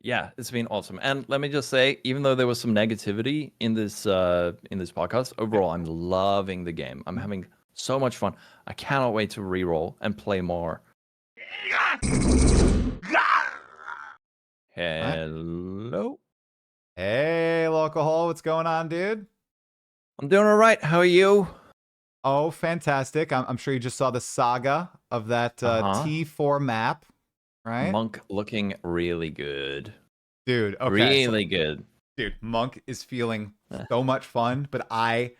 Yeah, it's been awesome. And let me just say, even though there was some negativity in this podcast, overall I'm loving the game. I'm having so much fun. I cannot wait to reroll and play more. Hello. Hey, Lolcohol, what's going on, dude? I'm doing all right. How are you? Oh, fantastic. I'm sure you just saw the saga of that T4 map, right? Monk looking really good. Dude, okay. Really good. Dude, Monk is feeling so much fun, but I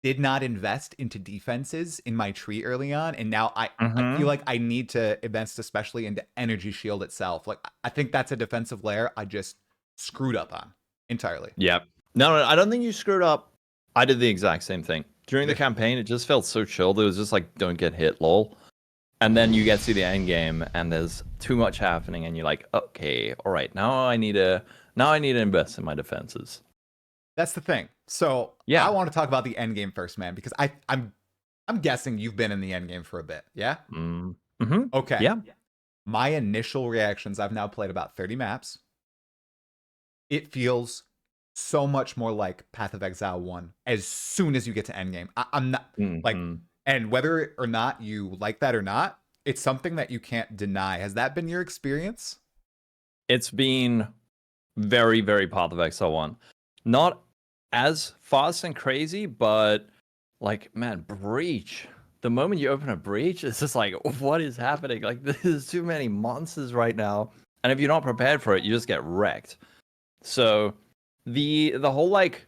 did not invest into defenses in my tree early on, and now I feel like I need to invest especially into Energy Shield itself. Like, I think that's a defensive layer I just screwed up on entirely. Yep. No, I don't think you screwed up. I did the exact same thing. During the campaign, it just felt so chilled. It was just like, don't get hit, lol. And then you get to the end game, and there's too much happening, and you're like, okay, all right, now I need to invest in my defenses. That's the thing. So yeah, I want to talk about the end game first, man, because I'm guessing you've been in the end game for a bit, yeah? Mm-hmm. Okay. Yeah. My initial reactions, I've now played about 30 maps. It feels so much more like Path of Exile 1 as soon as you get to endgame. I'm not like, and whether or not you like that or not, it's something that you can't deny. Has that been your experience? It's been very, very Path of Exile 1. Not as fast and crazy, but like, man, Breach. The moment you open a Breach, it's just like, what is happening? Like, there's too many monsters right now. And if you're not prepared for it, you just get wrecked. So the whole like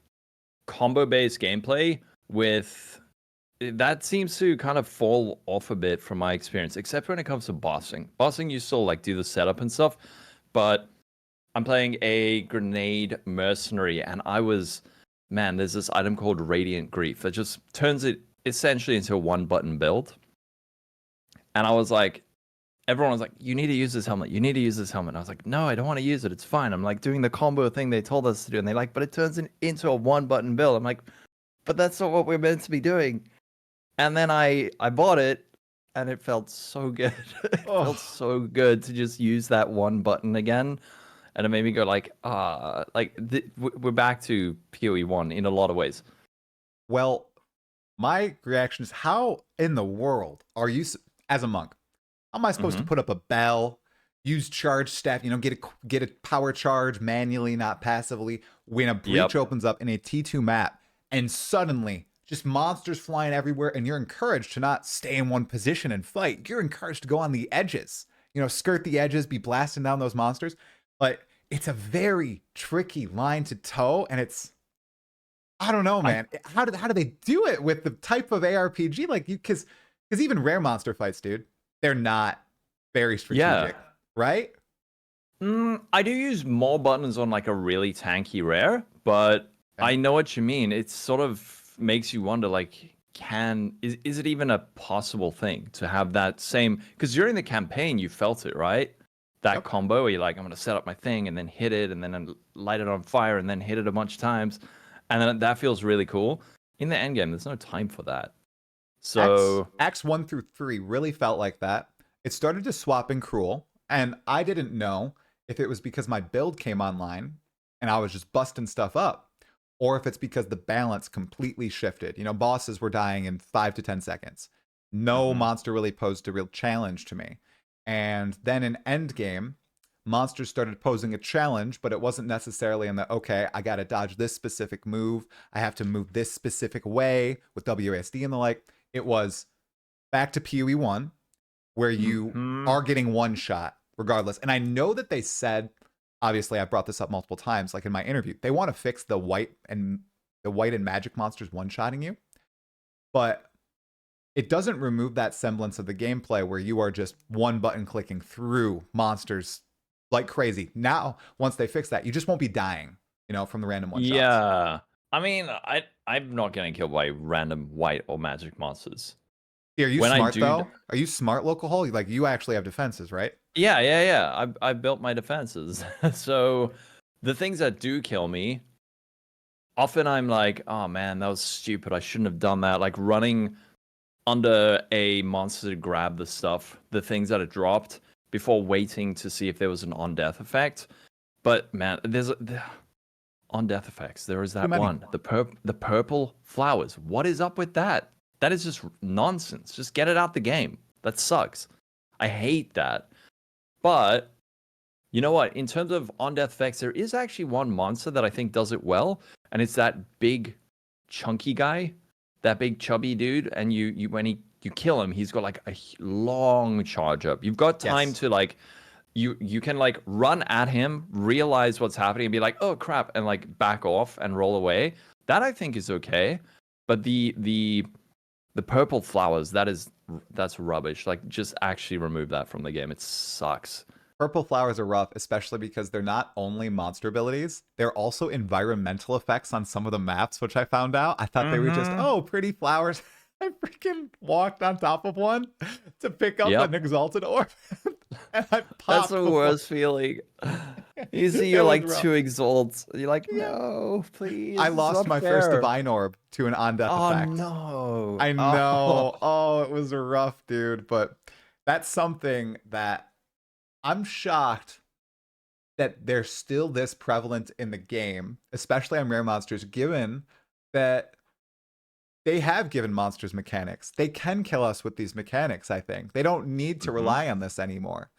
combo-based gameplay with that seems to kind of fall off a bit from my experience, except when it comes to bossing. Bossing, you still like do the setup and stuff, but I'm playing a grenade mercenary, and there's this item called Radiant Grief that just turns it essentially into a one-button build. And I was like, everyone was like, you need to use this helmet. You need to use this helmet. And I was like, no, I don't want to use it. It's fine. I'm like doing the combo thing they told us to do. And they're like, but it turns into a one-button build. I'm like, but that's not what we're meant to be doing. And then I bought it, and it felt so good. It felt so good to just use that one button again. And it made me go like, we're back to PoE 1 in a lot of ways. Well, my reaction is, how in the world are you, as a monk, how am I supposed to put up a bell, use charge staff, get a power charge manually, not passively, when a breach opens up in a T2 map, and suddenly just monsters flying everywhere, and you're encouraged to not stay in one position and fight. You're encouraged to go on the edges, skirt the edges, be blasting down those monsters. But it's a very tricky line to toe, and I don't know, man. How do they do it with the type of ARPG like you? Because even rare monster fights, dude, they're not very strategic, right? I do use more buttons on like a really tanky rare, but I know what you mean. It sort of makes you wonder, like, is it even a possible thing to have that same? Because during the campaign, you felt it, right? That combo where you're like, I'm going to set up my thing and then hit it and then light it on fire and then hit it a bunch of times. And then that feels really cool. In the endgame, there's no time for that. So Acts 1 through 3 really felt like that. It started to swap in Cruel, and I didn't know if it was because my build came online and I was just busting stuff up, or if it's because the balance completely shifted. Bosses were dying in 5 to 10 seconds. No monster really posed a real challenge to me. And then in Endgame, monsters started posing a challenge, but it wasn't necessarily in the, okay, I got to dodge this specific move. I have to move this specific way with WASD and the like. It was back to PoE 1, where you are getting one shot regardless. And I know that they said, obviously I brought this up multiple times, like in my interview, they want to fix the white and magic monsters one-shotting you. But it doesn't remove that semblance of the gameplay where you are just one button clicking through monsters like crazy. Now, once they fix that, you just won't be dying, from the random one-shots. Yeah. I mean, I'm not getting killed by random white or magic monsters. Are you smart, though? Are you smart, Lolcohol? Like, you actually have defenses, right? Yeah. I built my defenses. So the things that do kill me, often I'm like, oh man, that was stupid. I shouldn't have done that. Like running under a monster to grab the things that it dropped before waiting to see if there was an on-death effect. But man, on death effects, there is Too that many. one, the purple flowers. What is up with that? That is just nonsense. Just get it out the game. That sucks. I hate that. But you know what? In terms of on death effects, there is actually one monster that I think does it well, and it's that big, chunky guy, that big chubby dude. And you when you kill him, he's got like a long charge up. You've got time Yes. to like you can like run at him, realize what's happening, and be like, oh crap, and like back off and roll away. That I think is okay. But the purple flowers, that's rubbish. Like just actually remove that from the game. It sucks. Purple flowers are rough, especially because they're not only monster abilities, they're also environmental effects on some of the maps, which I found out. I thought they were just, oh, pretty flowers. I freaking walked on top of one to pick up an exalted orb. And I popped. That's the worst feeling. You see, you're like two exalts. You're like, no, please. I lost my first divine orb to an on death effect. Oh no. I know. Oh, it was rough, dude. But that's something that I'm shocked that they're still this prevalent in the game, especially on rare monsters, given that they have given monsters mechanics. They can kill us with these mechanics, I think. They don't need to rely on this anymore.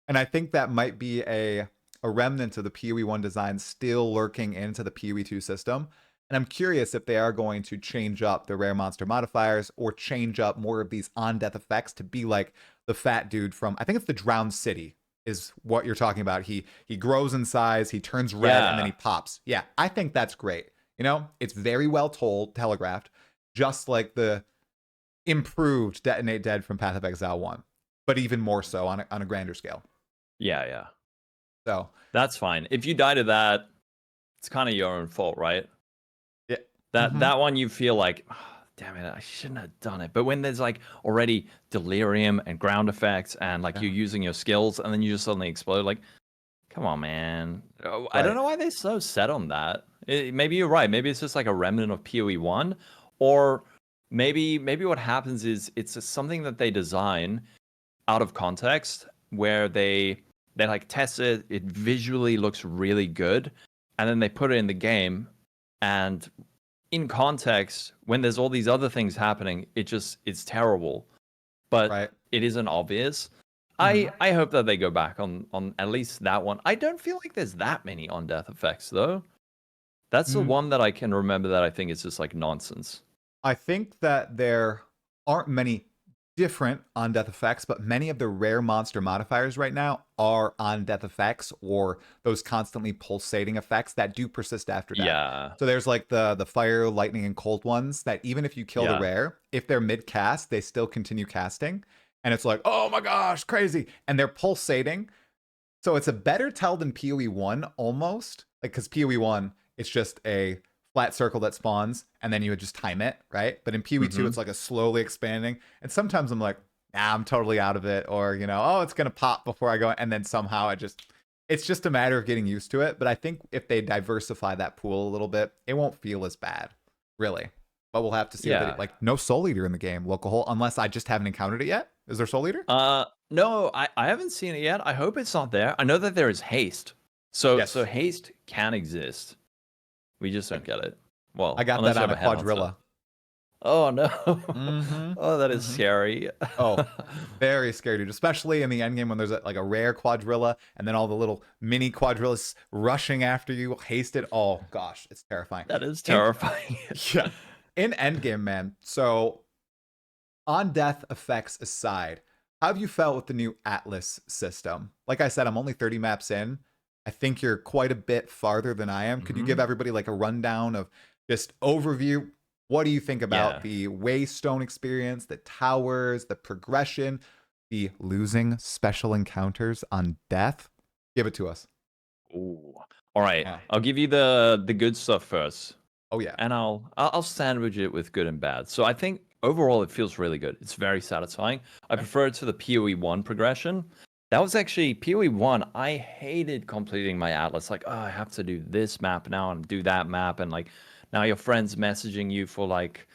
And I think that might be a remnant of the PoE 1 design still lurking into the PoE 2 system. And I'm curious if they are going to change up the rare monster modifiers or change up more of these on-death effects to be like the fat dude from, I think it's the Drowned City is what you're talking about. He grows in size, he turns red, and then he pops. Yeah, I think that's great. You know, it's very well telegraphed, just like the improved Detonate Dead from Path of Exile 1, but even more so on a grander scale. Yeah. So that's fine. If you die to that, it's kind of your own fault, right? Yeah. That one you feel like, oh, damn it, I shouldn't have done it. But when there's like already delirium and ground effects and like you're using your skills and then you just suddenly explode, like, come on, man. Right. I don't know why they're so set on that. Maybe you're right. Maybe it's just like a remnant of PoE 1, or maybe what happens is it's something that they design out of context where they like test it, it visually looks really good, and then they put it in the game, and in context, when there's all these other things happening, it's terrible. But it isn't obvious. I hope that they go back on at least that one. I don't feel like there's that many on death effects though. That's the one that I can remember that I think is just like nonsense. I think that there aren't many different on death effects, but many of the rare monster modifiers right now are on death effects or those constantly pulsating effects that do persist after death. Yeah. So there's like the fire, lightning, and cold ones that even if you kill the rare, if they're mid cast, they still continue casting. And it's like, oh my gosh, crazy. And they're pulsating. So it's a better tell than PoE 1 almost. Like, because PoE 1, it's just a flat circle that spawns, and then you would just time it, right? But in PoE 2, it's like a slowly expanding. And sometimes I'm like, nah, I'm totally out of it. Or, you know, oh, it's going to pop before I go. And then somehow it's just a matter of getting used to it. But I think if they diversify that pool a little bit, it won't feel as bad, really. But we'll have to see. Like, no Soul Eater in the game, Lolcohol, unless I just haven't encountered it yet. Is there Soul Eater? No, I haven't seen it yet. I hope it's not there. I know that there is haste. So haste can exist. We just don't get it. Well, I got that on a quadrilla. Oh no. Oh, that is scary. Oh, very scary, dude. Especially in the endgame when there's like a rare quadrilla and then all the little mini quadrillas rushing after you, hasted. Oh gosh, it's terrifying. That is terrifying. Yeah. In endgame, man. So on death effects aside, how have you felt with the new Atlas system? Like I said, I'm only 30 maps in. I think you're quite a bit farther than I am. Could you give everybody like a rundown of just overview? What do you think about the Waystone experience, the towers, the progression, the losing special encounters on death? Give it to us. Ooh. All right. Yeah. I'll give you the good stuff first. Oh yeah. And I'll sandwich it with good and bad. So I think overall it feels really good. It's very satisfying. I prefer it to the PoE 1 progression. That was actually PoE 1. I hated completing my Atlas. Like, oh, I have to do this map now and do that map. And like, now your friend's messaging you for like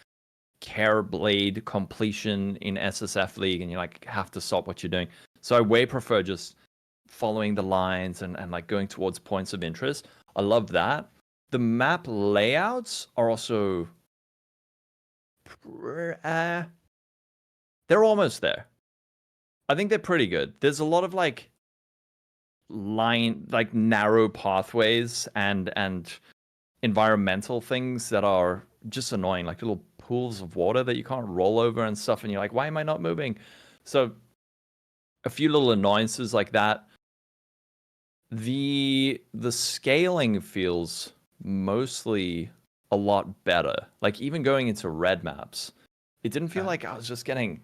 Care Blade completion in SSF League. And you like have to stop what you're doing. So I way prefer just following the lines and like going towards points of interest. I love that. The map layouts are also they're almost there. I think they're pretty good. There's a lot of like narrow pathways and environmental things that are just annoying, like little pools of water that you can't roll over and stuff, and you're like, why am I not moving? So a few little annoyances like that. The scaling feels mostly a lot better. Like even going into red maps, it didn't feel like I was just getting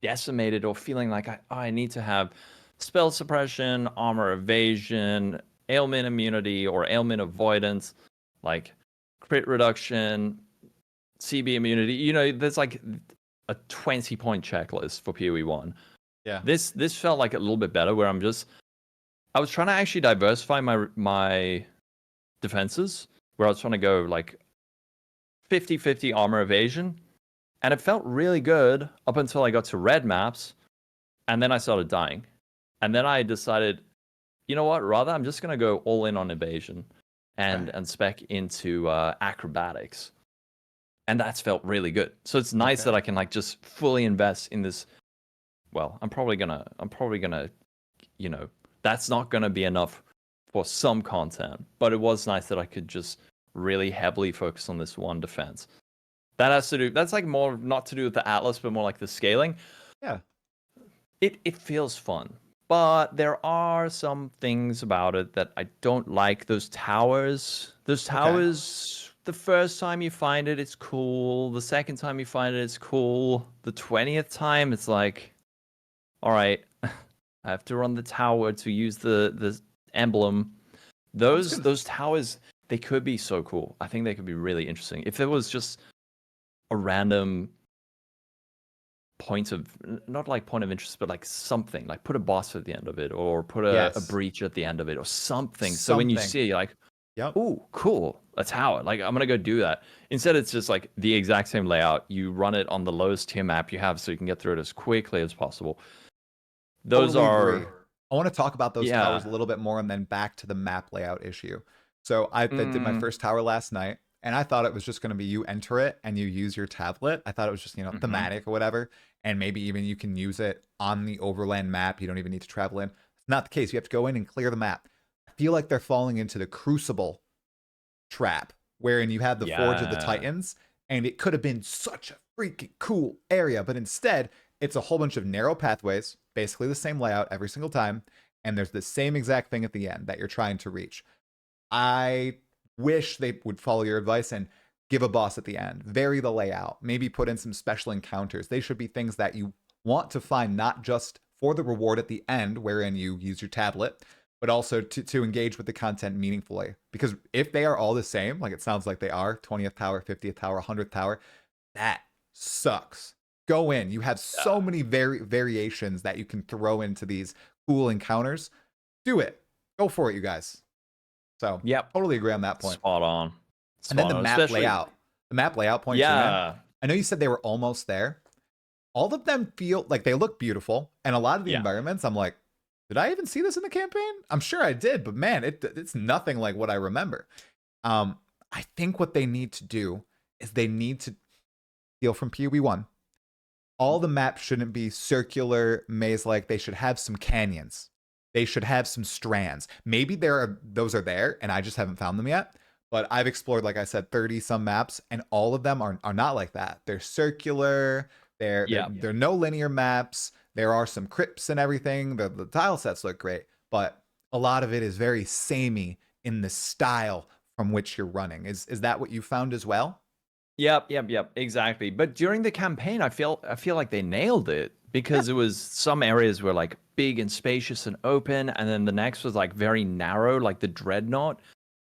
decimated or feeling like I need to have spell suppression, armor evasion, ailment immunity or ailment avoidance, like crit reduction, CB immunity. You know, there's like a 20-point checklist for PoE1. Yeah. This felt like a little bit better where I was trying to actually diversify my defenses, where I was trying to go like 50-50 armor evasion, and it felt really good up until I got to red maps, and then I started dying. And then I decided, you know what, rather I'm just going to go all in on evasion and spec into acrobatics. And that's felt really good. So it's nice that I can like just fully invest in this. Well, I'm probably gonna, you know, that's not gonna be enough for some content, but it was nice that I could just really heavily focus on this one defense. That's like more not to do with the Atlas, but more like the scaling. Yeah. It feels fun, but there are some things about it that I don't like. Those towers, the first time you find it, it's cool. The second time you find it, it's cool. The 20th time, it's like, all right, I have to run the tower to use the emblem. Those towers, they could be so cool. I think they could be really interesting. If there was just a random point of, not like point of interest, but like something, like put a boss at the end of it, or put a breach at the end of it, or something. So when you see it, you're like, yep. Ooh, cool. A tower. Like, I'm going to go do that. Instead, it's just like the exact same layout. You run it on the lowest tier map you have so you can get through it as quickly as possible. Those Agree. I want to talk about those Yeah. towers a little bit more and then back to the map layout issue. So I did my first tower last night, and I thought it was just going to be you enter it and you use your tablet. I thought it was just, thematic or whatever. And maybe even you can use it on the overland map. You don't even need to travel in. It's not the case. You have to go in and clear the map. I feel like they're falling into the Crucible trap, wherein you have the Forge of the Titans, and it could have been such a freaking cool area, but instead it's a whole bunch of narrow pathways, basically the same layout every single time, and there's the same exact thing at the end that you're trying to reach. I wish they would follow your advice and give a boss at the end, vary the layout, maybe put in some special encounters. They should be things that you want to find, not just for the reward at the end, wherein you use your tablet, but also to engage with the content meaningfully. Because if they are all the same, like it sounds like they are, 20th tower, 50th tower, 100th tower, that sucks. Go in. You have so many variations that you can throw into these cool encounters. Do it. Go for it, you guys. So, totally agree on that point. Spot on. And then the map layout. The map layout point too, man. I know you said they were almost there. All of them feel like they look beautiful. And a lot of the environments, I'm like, did I even see this in the campaign? I'm sure I did, but man, it's nothing like what I remember. I think what they need to do is they need to steal from PoE1. All the maps shouldn't be circular maze-like. They should have some canyons. They should have some strands. Maybe those are there, and I just haven't found them yet. But I've explored, like I said, 30-some maps, and all of them are not like that. They're circular. They're no linear maps. There are some crypts and everything. The tile sets look great, but a lot of it is very samey in the style from which you're running. Is that what you found as well? Yep, exactly. But during the campaign, I feel like they nailed it, because it was some areas were like big and spacious and open, and then the next was like very narrow, like the Dreadnought.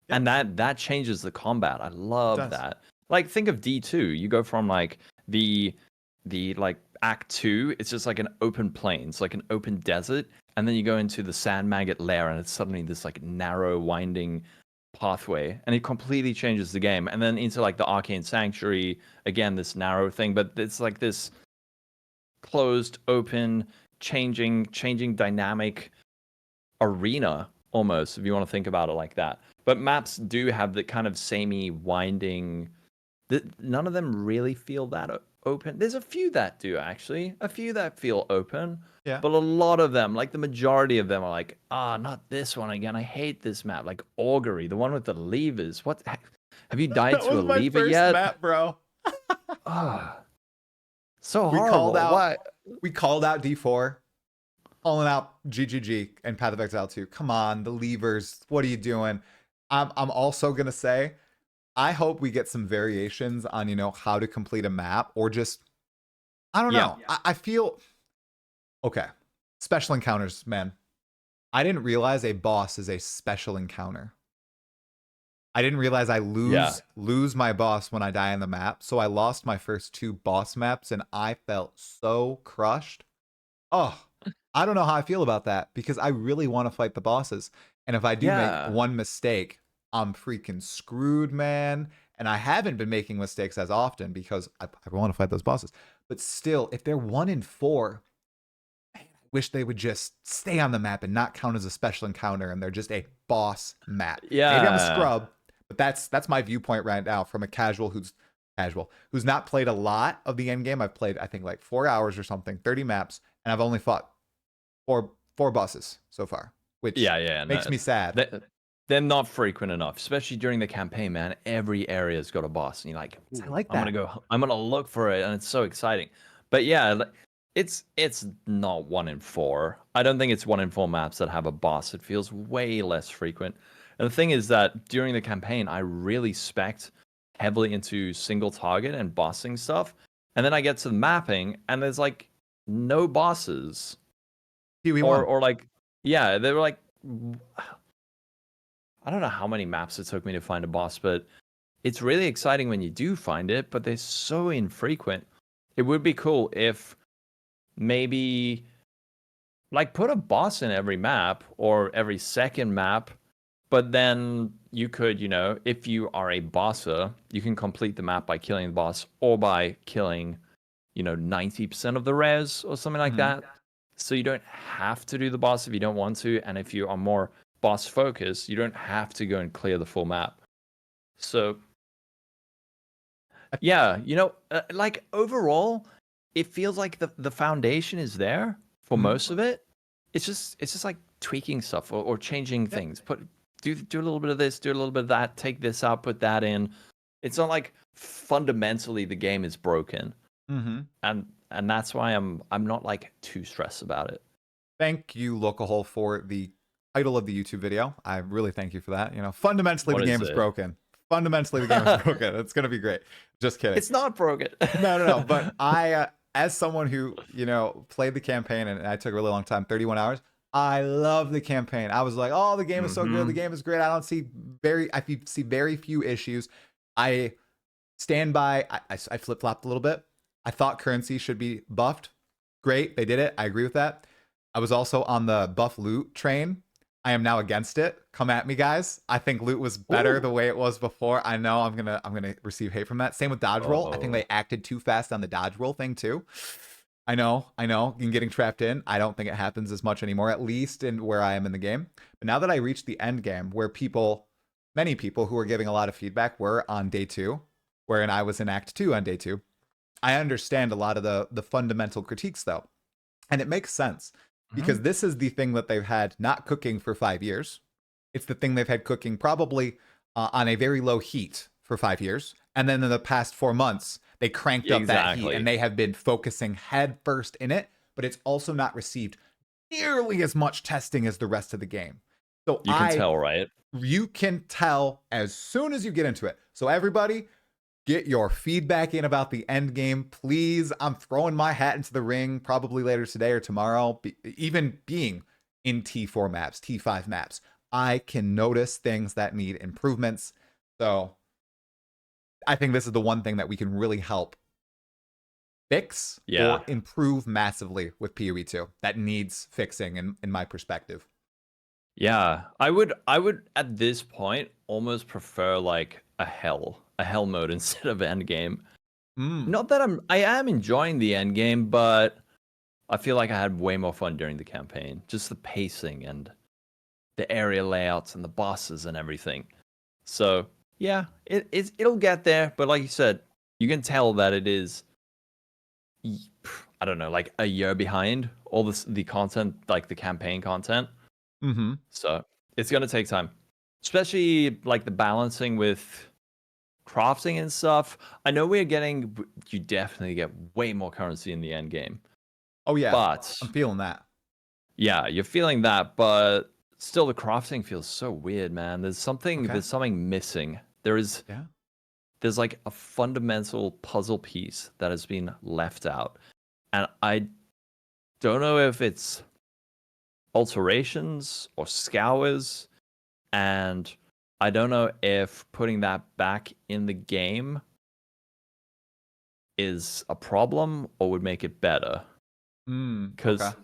And that changes the combat. I love that. Like, think of D2. You go from like the like Act 2, it's just like an open plains, like an open desert, and then you go into the Sand Maggot lair, and it's suddenly this like narrow, winding pathway, and it completely changes the game. And then into like the Arcane Sanctuary, again, this narrow thing, but it's like this closed, open, changing dynamic arena almost, if you want to think about it like that. But maps do have the kind of samey winding. None of them really feel that open. There's a few that do actually, a few that feel open, Yeah. but a lot of them, like the majority of them, are like, not this one again. I hate this map. Like Augury, the one with the levers. What? Have you died That to a was my lever first yet? map, bro. Ah, so We horrible. Why? called out D4, calling out GGG and Path of Exile 2. Come on, the levers. What are you doing? I'm also gonna say, I hope we get some variations on, how to complete a map, or just, I don't know. I feel okay. Special encounters, man. I didn't realize a boss is a special encounter. I didn't realize I lose my boss when I die on the map. So I lost my first 2 boss maps and I felt so crushed. Oh, I don't know how I feel about that, because I really want to fight the bosses. And if I do make Yeah. one mistake, I'm freaking screwed, man. And I haven't been making mistakes as often because I want to fight those bosses. But still, if they're 1 in 4, man, I wish they would just stay on the map and not count as a special encounter, and they're just a boss map. Maybe I'm a Yeah. scrub, but that's my viewpoint right now from a casual who's not played a lot of the end game. I've played, I think, like 4 hours or something, 30 maps, and I've only fought four bosses so far, which makes me sad. They're not frequent enough, especially during the campaign, man. Every area's got a boss, and you're like, I like I'm gonna look for it, and it's so exciting. But yeah, it's not 1 in 4. I don't think it's 1 in 4 maps that have a boss. It feels way less frequent. And the thing is that during the campaign, I really spec'd heavily into single target and bossing stuff, and then I get to the mapping, and there's like no bosses. Or like, yeah, they were like, I don't know how many maps it took me to find a boss, but it's really exciting when you do find it, but they're so infrequent. It would be cool if maybe like put a boss in every map or every second map, but then you could, if you are a bosser, you can complete the map by killing the boss or by killing, 90% of the res or something like that. So you don't have to do the boss if you don't want to, and if you are more boss focused, you don't have to go and clear the full map. So yeah, like overall, it feels like the foundation is there for most of it. It's just like tweaking stuff or changing things. Do a little bit of this, do a little bit of that, take this out, put that in. It's not like fundamentally the game is broken. And that's why I'm not like too stressed about it. Thank you, Lolcohol, for the title of the YouTube video. I really thank you for that. Fundamentally the game is broken. Fundamentally the game is broken. It's gonna be great. Just kidding. It's not broken. No. But I, as someone who played the campaign, and I took a really long time, 31 hours. I love the campaign. I was like, oh, the game is so good. The game is great. I see very few issues. I stand by. I flip flopped a little bit. I thought currency should be buffed. Great, they did it. I agree with that. I was also on the buff loot train. I am now against it. Come at me, guys. I think loot was better the way it was before. I know I'm gonna receive hate from that. Same with dodge roll. I think they acted too fast on the dodge roll thing too. I know. In getting trapped in, I don't think it happens as much anymore, at least in where I am in the game. But now that I reached the end game, where many people who were giving a lot of feedback were on day 2, wherein I was in Act 2 on day 2. I understand a lot of the fundamental critiques, though. And it makes sense, because this is the thing that they've had not cooking for 5 years. It's the thing they've had cooking probably on a very low heat for 5 years. And then in the past 4 months, they cranked up that heat, and they have been focusing head first in it. But it's also not received nearly as much testing as the rest of the game. So you can tell, right? You can tell as soon as you get into it. So everybody, get your feedback in about the end game, please. I'm throwing my hat into the ring probably later today or tomorrow. Even being in T4 maps, T5 maps, I can notice things that need improvements. So I think this is the one thing that we can really help fix or improve massively with PoE 2 that needs fixing in my perspective. Yeah, I would at this point almost prefer like a hell mode instead of endgame. Not that I am enjoying the endgame, but I feel like I had way more fun during the campaign. Just the pacing and the area layouts and the bosses and everything. So yeah, it'll get there, but like you said, you can tell that it is, I don't know, like a year behind all the content, like the campaign content. Mm-hmm. So it's gonna take time, especially like the balancing with crafting and stuff. I know you definitely get way more currency in the end game, Oh yeah, but I'm feeling that. yeah, you're feeling that, but still the crafting feels so weird, man. Okay. There's something missing. Yeah. There's like a fundamental puzzle piece that has been left out. And I don't know if it's alterations or scours, and I don't know if putting that back in the game is a problem or would make it better. Okay. Because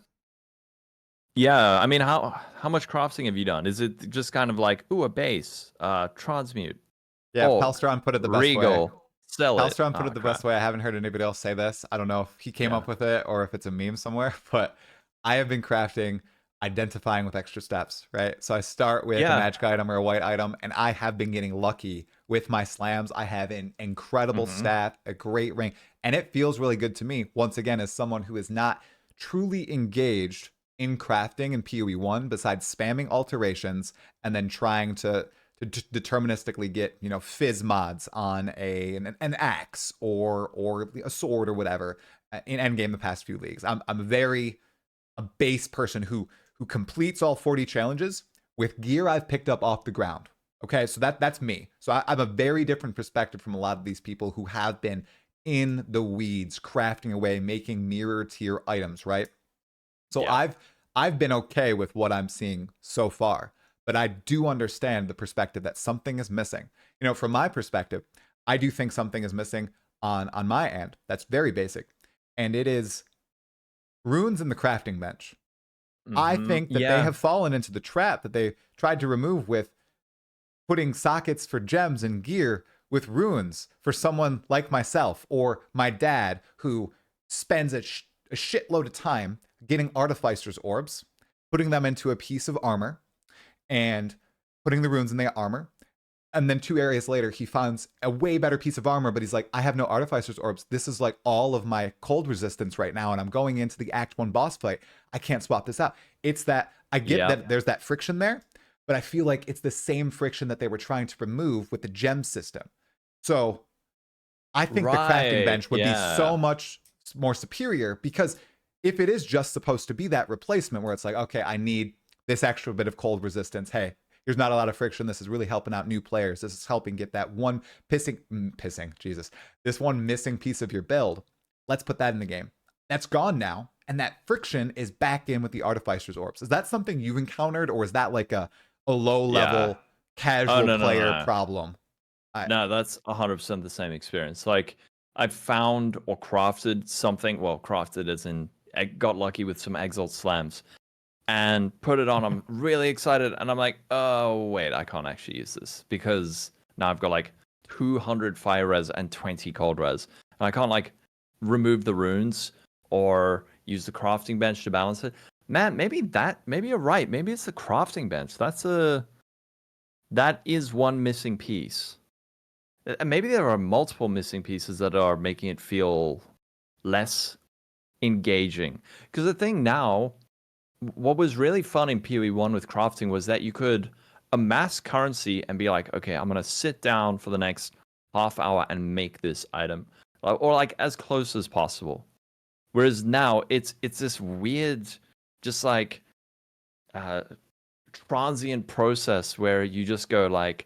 yeah, I mean, how much crafting have you done? Is it just kind of like, ooh, a base, transmute, Yeah, orc, Palstron put it the best way. regal, sell it. Palstron put Oh, it the crap. best way. I haven't heard anybody else say this. I don't know if he came Yeah. up with it or if it's a meme somewhere, but I have been crafting identifying with extra steps, right? So I start with a magic item or a white item, and I have been getting lucky with my slams. I have an incredible staff, a great ring, and it feels really good to me, once again, as someone who is not truly engaged in crafting in PoE 1, besides spamming alterations and then trying to deterministically get, you know, fizz mods on an axe or a sword or whatever in endgame the past few leagues. I'm a base person who completes all 40 challenges with gear I've picked up off the ground. Okay, so that's me. So I have a very different perspective from a lot of these people who have been in the weeds, crafting away, making mirror tier items, right? So Yeah. I've been okay with what I'm seeing so far, but I do understand the perspective that something is missing. You know, from my perspective, I do think something is missing on my end. That's very basic, and it is runes in the crafting bench. I think that they Yeah. have fallen into the trap that they tried to remove with putting sockets for gems and gear with runes for someone like myself or my dad who spends a shitload of time getting artificer's orbs, putting them into a piece of armor and putting the runes in the armor. And then 2 areas later, he finds a way better piece of armor, but he's like, I have no artificer's orbs. This is like all of my cold resistance right now, and I'm going into the Act 1 boss fight. I can't swap this out. It's that I get that there's that friction there, but I feel like it's the same friction that they were trying to remove with the gem system. So I think the crafting bench would be so much more superior, because if it is just supposed to be that replacement where it's like, okay, I need this extra bit of cold resistance. Hey, there's not a lot of friction. This is really helping out new players. This is helping get that one this one missing piece of your build. Let's put that in the game. That's gone now, and that friction is back in with the artificer's orbs. Is that something you've encountered, or is that like a low level casual player problem? No, that's 100% the same experience. Like, I've found or crafted something. Well, crafted as in I got lucky with some Exalt slams and put it on. I'm really excited, and I'm like, oh wait, I can't actually use this because now I've got like 200 fire res and 20 cold res, and I can't like remove the runes or use the crafting bench to balance it. Man, maybe you're right. Maybe it's the crafting bench. That is one missing piece. And maybe there are multiple missing pieces that are making it feel less engaging. Because the thing now, what was really fun in PoE 1 with crafting was that you could amass currency and be like, okay, I'm going to sit down for the next half hour and make this item. Or like as close as possible. Whereas now it's this weird, just like transient process where you just go like,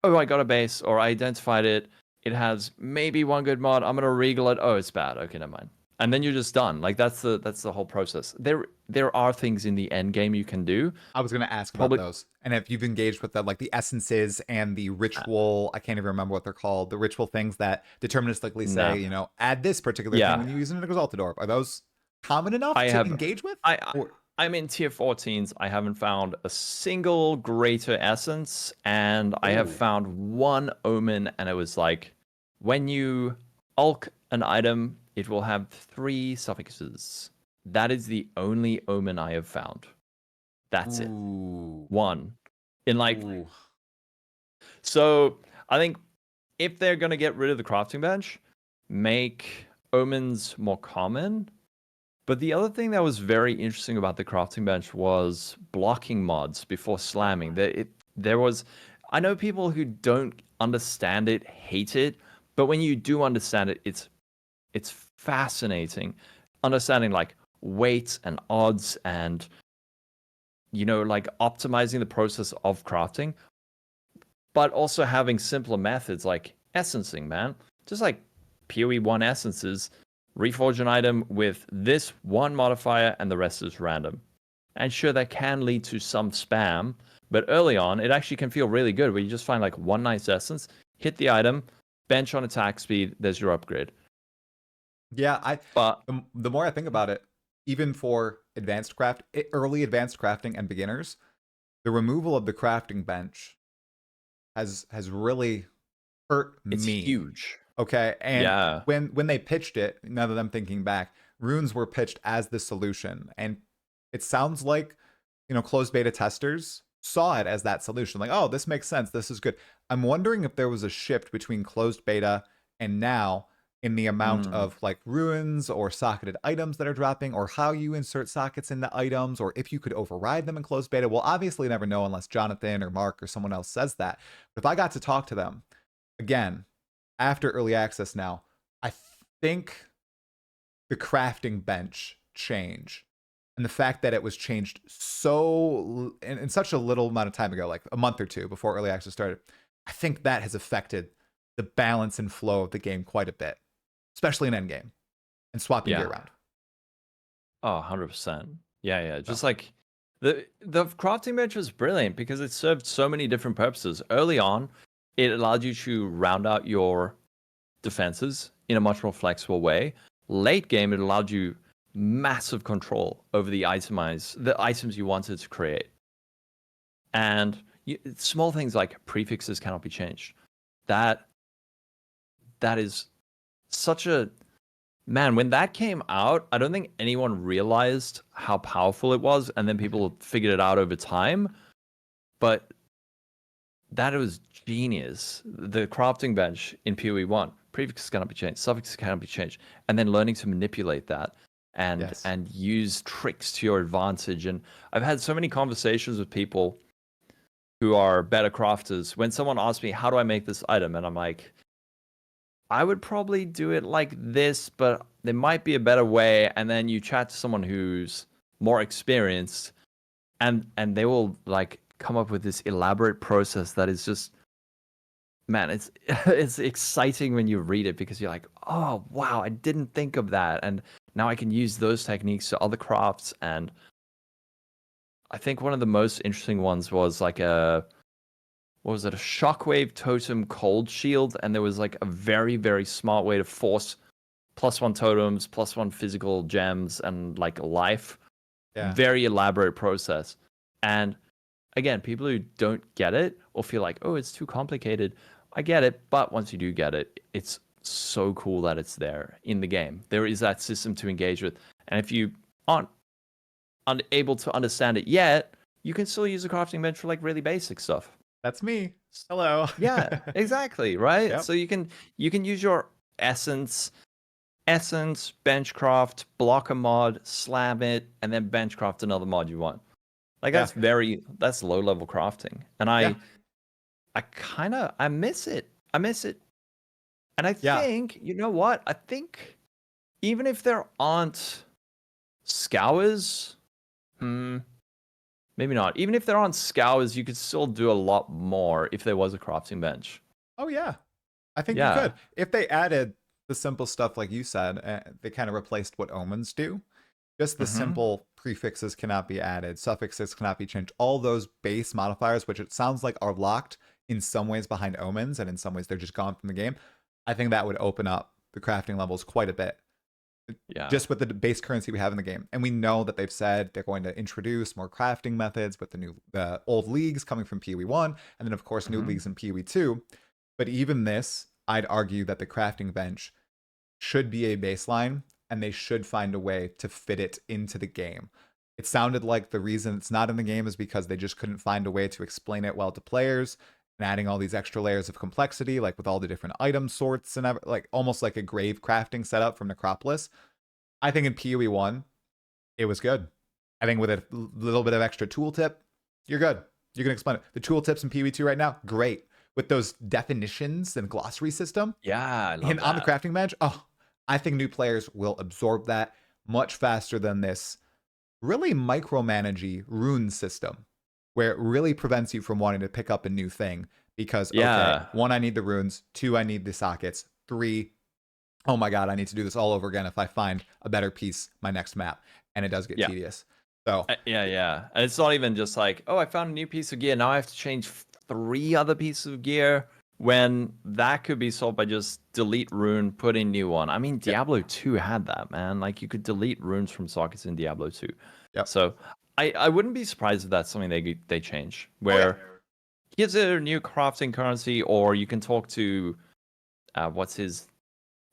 oh, I got a base, or I identified it. It has maybe one good mod. I'm gonna regal it. Oh, it's bad. Okay, never mind. And then you're just done. Like that's the whole process. There are things in the end game you can do. I was going to ask about those, and if you've engaged with the like the essences and the ritual. I can't even remember what they're called. The ritual things that deterministically say, you know, add this particular thing when you use an exalted orb. Are those common enough to engage with? I'm in tier 14s. I haven't found a single greater essence, and I have found one omen, and it was like, when you ulk an item, it will have 3 suffixes. That is the only omen I have found. That's it. Ooh. One. In like, Ooh. so I think if they're going to get rid of the crafting bench, make omens more common. But the other thing that was very interesting about the crafting bench was blocking mods before slamming. There was, I know people who don't understand it, hate it, but when you do understand it, it's fascinating. Understanding like weights and odds and like optimizing the process of crafting, but also having simpler methods like essencing, man. Just like PoE1 essences, reforge an item with this one modifier and the rest is random. And sure, that can lead to some spam, but early on, it actually can feel really good where you just find like one nice essence, hit the item, bench on attack speed, there's your upgrade. Yeah, But the more I think about it, even for early advanced crafting and beginners, the removal of the crafting bench has really hurt it's me. huge. Okay, and Yeah. when they pitched it, now that I'm thinking back, runes were pitched as the solution, and it sounds like closed beta testers saw it as that solution. Like, oh, this makes sense. This is good. I'm wondering if there was a shift between closed beta and now in the amount of like runes or socketed items that are dropping, or how you insert sockets into items, or if you could override them in closed beta. We'll obviously never know unless Jonathan or Mark or someone else says that. But if I got to talk to them again after early access now, I think the crafting bench change and the fact that it was changed so in such a little amount of time ago, like a month or two before early access started, I think that has affected the balance and flow of the game quite a bit, especially in Endgame and swapping gear around. Oh, 100%. Yeah. Just So, like the crafting bench was brilliant because it served so many different purposes. Early on, it allowed you to round out your defenses in a much more flexible way. Late game, it allowed you massive control over the items you wanted to create. And small things like prefixes cannot be changed. That is such a man, when that came out, I don't think anyone realized how powerful it was, and then people figured it out over time. But that was genius. The crafting bench in PoE1, prefixes cannot be changed, suffixes cannot be changed, and then learning to manipulate that and use tricks to your advantage. And I've had so many conversations with people who are better crafters. When someone asks me, how do I make this item? And I'm like, I would probably do it like this, but there might be a better way. And then you chat to someone who's more experienced, and they will like come up with this elaborate process that is just, man, it's it's exciting when you read it because you're like, oh wow, I didn't think of that, and now I can use those techniques to other crafts. And I think one of the most interesting ones was like what was it, a shockwave totem cold shield, and there was like a very, very smart way to force +1 totems, +1 physical gems, and like life. yeah. Very elaborate process. And again, people who don't get it or feel like, oh, it's too complicated, I get it, but once you do get it, it's so cool that it's there in the game. There is that system to engage with. And if you aren't unable to understand it yet, you can still use a crafting bench for like really basic stuff. That's me. Hello. Yeah, exactly, right? Yep. So you can use your essence, benchcraft, block a mod, slam it, and then benchcraft another mod you want. Like Yeah. that's low level crafting. And I miss it. I miss it. And I think, you know what? I think even if there aren't scours, maybe not. Even if there aren't scours, you could still do a lot more if there was a crafting bench. Oh yeah, I think you could. If they added the simple stuff like you said, they kind of replaced what omens do. Just the simple prefixes cannot be added, suffixes cannot be changed. All those base modifiers, which it sounds like are locked in some ways behind omens, and in some ways they're just gone from the game. I think that would open up the crafting levels quite a bit. Yeah. Just with the base currency we have in the game. And we know that they've said they're going to introduce more crafting methods with the old leagues coming from PoE1, and then of course new leagues in PoE2. But even this, I'd argue that the crafting bench should be a baseline, and they should find a way to fit it into the game. It sounded like the reason it's not in the game is because they just couldn't find a way to explain it well to players, and adding all these extra layers of complexity, like with all the different item sorts and like almost like a grave crafting setup from Necropolis. I think in PoE 1, it was good. I think with a little bit of extra tooltip, you're good. You can explain it. The tooltips in PoE 2 right now, great. With those definitions and glossary system, Yeah, I love and on the that. crafting bench, oh, I think new players will absorb that much faster than this really micromanagey rune system, where it really prevents you from wanting to pick up a new thing because, okay, Yeah. 1, I need the runes, 2, I need the sockets, 3, oh my god, I need to do this all over again if I find a better piece my next map, and it does get Yeah. tedious. So Yeah. And it's not even just like, oh, I found a new piece of gear. Now I have to change 3 other pieces of gear, when that could be solved by just delete rune, put in new one. I mean, Diablo 2 had that, man. Like, you could delete runes from sockets in Diablo 2. Yep. So I wouldn't be surprised if that's something they change, where here's a new crafting currency, or you can talk to what's his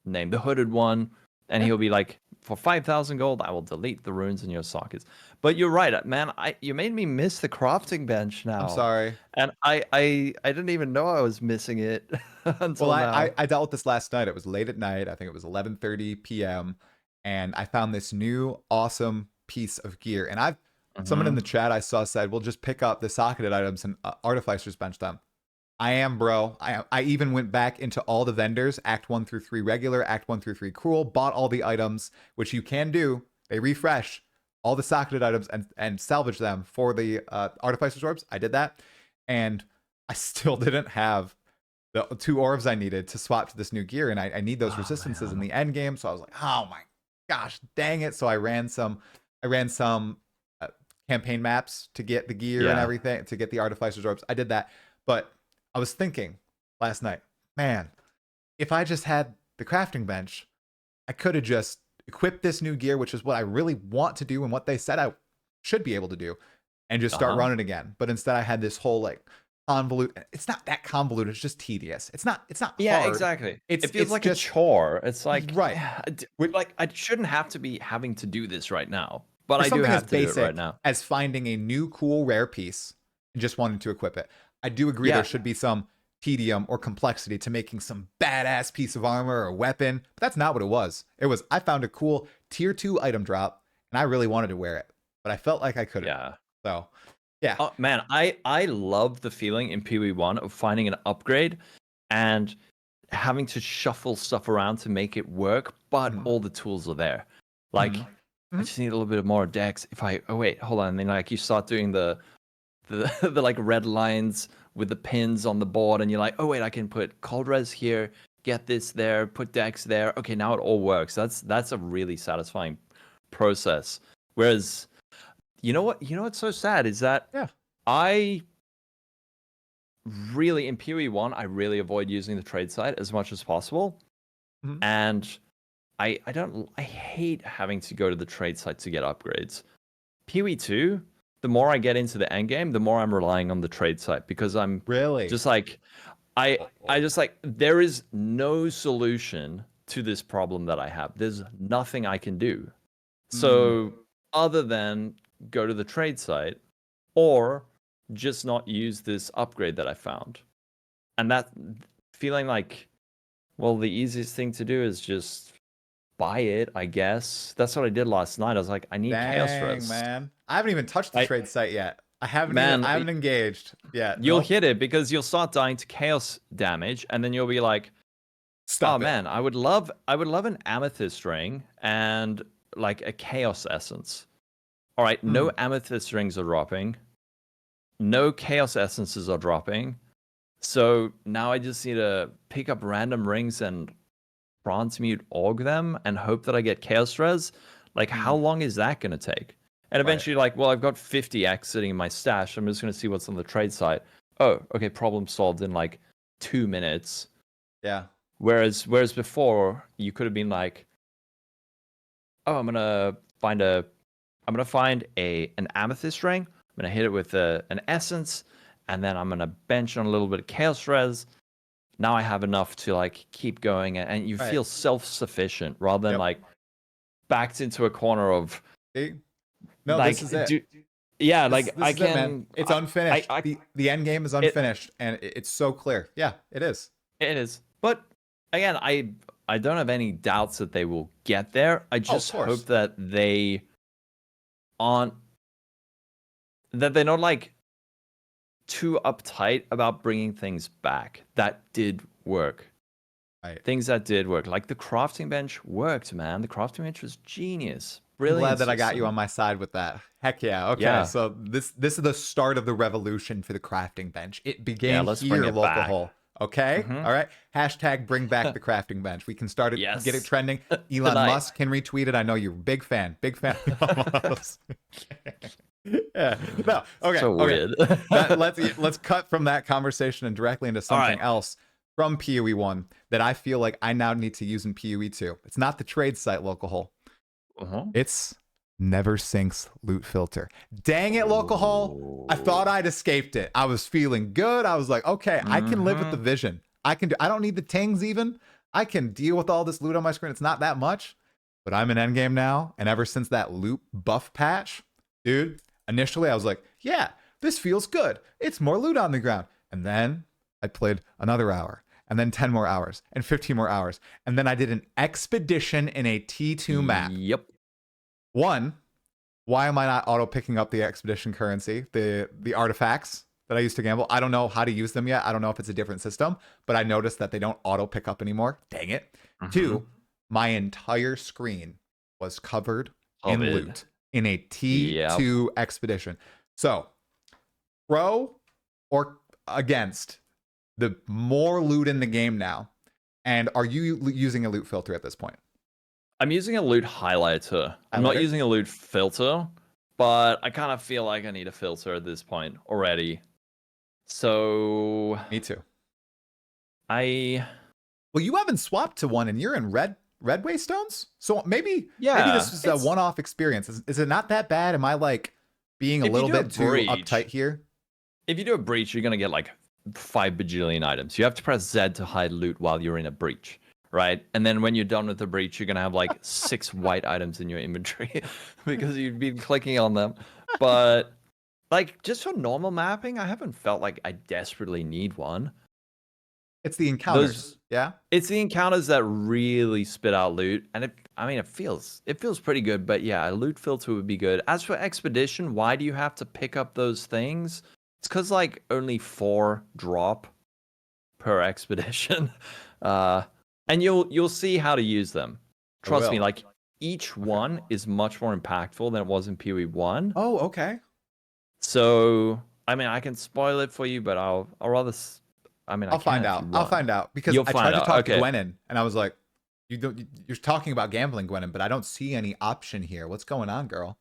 name, the hooded one, and he'll be like, for 5,000 gold, I will delete the runes in your sockets. But you're right, man. You made me miss the crafting bench now. I'm sorry. And I didn't even know I was missing it until well, now. I dealt with this last night. It was late at night. I think it was 11:30 p.m. And I found this new awesome piece of gear. And someone in the chat I saw said, "Well, just pick up the socketed items and artificers bench them." I am, bro. I even went back into all the vendors, Act 1 through 3 regular, Act 1 through 3 cruel, bought all the items, which you can do. They refresh all the socketed items and salvage them for the artificer's orbs. I did that, and I still didn't have the 2 orbs I needed to swap to this new gear, and I need those resistances in the end game. So I was like, oh my gosh, dang it! So I ran some campaign maps to get the gear and everything, to get the artificer's orbs. I did that, but I was thinking last night, man, if I just had the crafting bench, I could have just equipped this new gear, which is what I really want to do and what they said I should be able to do, and just start running again. But instead I had this whole like convoluted. It's not that convoluted, it's just tedious. It's not Yeah, hard. exactly. It feels like just a chore. It's like, right. Like, I shouldn't have to be having to do this right now, but I do something have as to do basic it right now. as finding a new cool rare piece and just wanting to equip it. I do agree there should be some tedium or complexity to making some badass piece of armor or weapon, but that's not what it was. It was, I found a cool tier 2 item drop and I really wanted to wear it, but I felt like I couldn't. Yeah. So, yeah. Oh, man, I love the feeling in PoE 1 of finding an upgrade and having to shuffle stuff around to make it work, but all the tools are there. Like, I just need a little bit more dex. Oh wait, hold on. And then like you start doing the like red lines with the pins on the board, and you're like, oh wait, I can put cold res here, get this there, put dex there. Okay, now it all works. That's a really satisfying process. Whereas, you know what's so sad is that I really, in PoE 1, I really avoid using the trade site as much as possible. And I hate having to go to the trade site to get upgrades. PoE 2, the more I get into the end game, the more I'm relying on the trade site, because I'm just like, I just like, there is no solution to this problem that I have. There's nothing I can do. So other than go to the trade site or just not use this upgrade that I found. And that feeling like, well, the easiest thing to do is just buy it, I guess. That's what I did last night. I was like, I need Chaos Res. Man. I haven't even touched the trade site yet. I haven't engaged yet. You'll hit it because you'll start dying to chaos damage, and then you'll be like, stop it. Man, I would love an amethyst ring and like a chaos essence. All right, no amethyst rings are dropping. No chaos essences are dropping. So now I just need to pick up random rings and transmute org them and hope that I get chaos res. Like, how long is that going to take? And eventually, like, well, I've got 50x sitting in my stash. I'm just going to see what's on the trade site. Oh, okay, problem solved in like 2 minutes. Yeah. Whereas before, you could have been like, oh, I'm gonna find an amethyst ring. I'm gonna hit it with an essence, and then I'm gonna bench on a little bit of chaos res. Now I have enough to like keep going, and you feel self-sufficient rather than like backed into a corner of No, like this is it. yeah, This, like this I is it, man. can It's unfinished. I The end game is it unfinished, and it's so clear. Yeah, it is. it is. But again, I don't have any doubts that they will get there. I Oh, of just hope course. that aren't they're not like too uptight about bringing things back that did work. Right. Things that did work, like the crafting bench worked, man. The crafting bench was genius, I'm brilliant glad that I got you system. on my side with that. Heck yeah. Okay, Yeah, so this is the start of the revolution for the crafting bench. It yeah. began Let's bring here, it back. Lolcohol. Okay, Hmm. all right. Hashtag bring back the crafting bench. We can start it, get it Yes, trending. Elon tonight. Musk can retweet it. I know you're a big fan. Big fan. Yeah. No. Okay. So Okay. weird. Let's cut from that conversation and directly into All something right. else from PoE 1 that I feel like I now need to use in PoE 2. It's not the trade site, Lolcohol. Uh-huh. It's never sinks loot filter. Dang it, Lolcohol. I thought I'd escaped it. I was feeling good. I was like, okay, I can live with the vision. I don't need the tings even. I can deal with all this loot on my screen. It's not that much. But I'm in endgame now, and ever since that loot buff patch, dude, initially I was like, yeah, this feels good. It's more loot on the ground. And then I played another hour, and then 10 more hours, and 15 more hours. And then I did an expedition in a T2 map. Yep. One, why am I not auto picking up the expedition currency, the artifacts that I used to gamble? I don't know how to use them yet. I don't know if it's a different system, but I noticed that they don't auto pick up anymore. Dang it. Mhm. Two, my entire screen was covered in loot in a T2 expedition. So, pro or against the more loot in the game now? And are you using a loot filter at this point? I'm using a loot highlighter. I'm not using a loot filter, but I kind of feel like I need a filter at this point already. So Me too. Well, you haven't swapped to one, and you're in red waystones. So maybe yeah, this is a one-off experience. Is it not that bad? Am I like being a little bit too uptight here? If you do a breach, you're gonna get like 5 bajillion items. You have to press Z to hide loot while you're in a breach, right? And then when you're done with the breach, you're gonna have like 6 white items in your inventory because you've been clicking on them. But like just for normal mapping, I haven't felt like I desperately need one. It's the encounters, yeah. It's the encounters that really spit out loot, and it feels pretty good. But yeah, a loot filter would be good. As for expedition, why do you have to pick up those things? It's because like only 4 drop per expedition, and you'll see how to use them. Trust me, like each one is much more impactful than it was in PoE 1. Oh, okay. So I mean, I can spoil it for you, but I'll rather. I'll find out. I'll find out because I tried to talk to Gwenin, and I was like, you're talking about gambling, Gwenin, but I don't see any option here. What's going on, girl?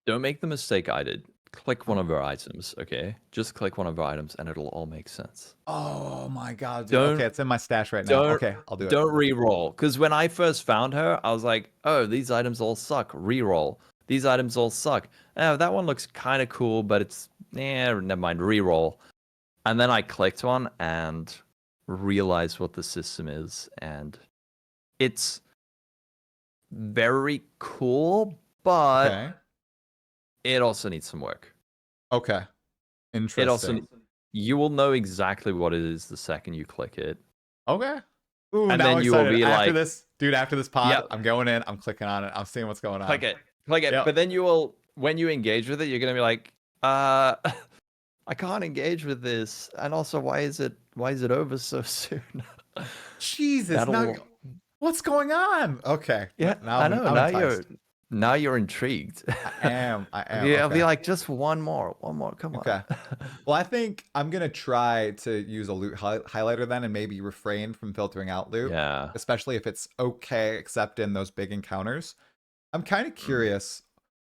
Don't make the mistake I did. Click one of our items, okay? Just click one of our items, and it'll all make sense. Oh my god, dude. Okay, it's in my stash right now. Okay, I'll do it. Don't re-roll, because when I first found her, I was like, oh, these items all suck. Re-roll. These items all suck. Oh, that one looks kind of cool, but it's never mind. Re-roll. And then I clicked one and realized what the system is, and it's very cool, but it also needs some work. Okay, interesting. You will know exactly what it is the second you click it. Okay. Ooh, and now then I'm you will be after like, this, dude. After this pod, I'm going in. I'm clicking on it. I'm seeing what's going on. Click it. Yep. But then when you engage with it, you're gonna be like, I can't engage with this, and also why is it over so soon? Jesus, what's going on? Okay, yeah, I know. Now you're intrigued. I am. Yeah, I'll be like, just one more, come on. Okay. Well, I think I'm gonna try to use a loot highlighter then, and maybe refrain from filtering out loot. Yeah. Especially if it's okay, except in those big encounters. I'm kind of curious.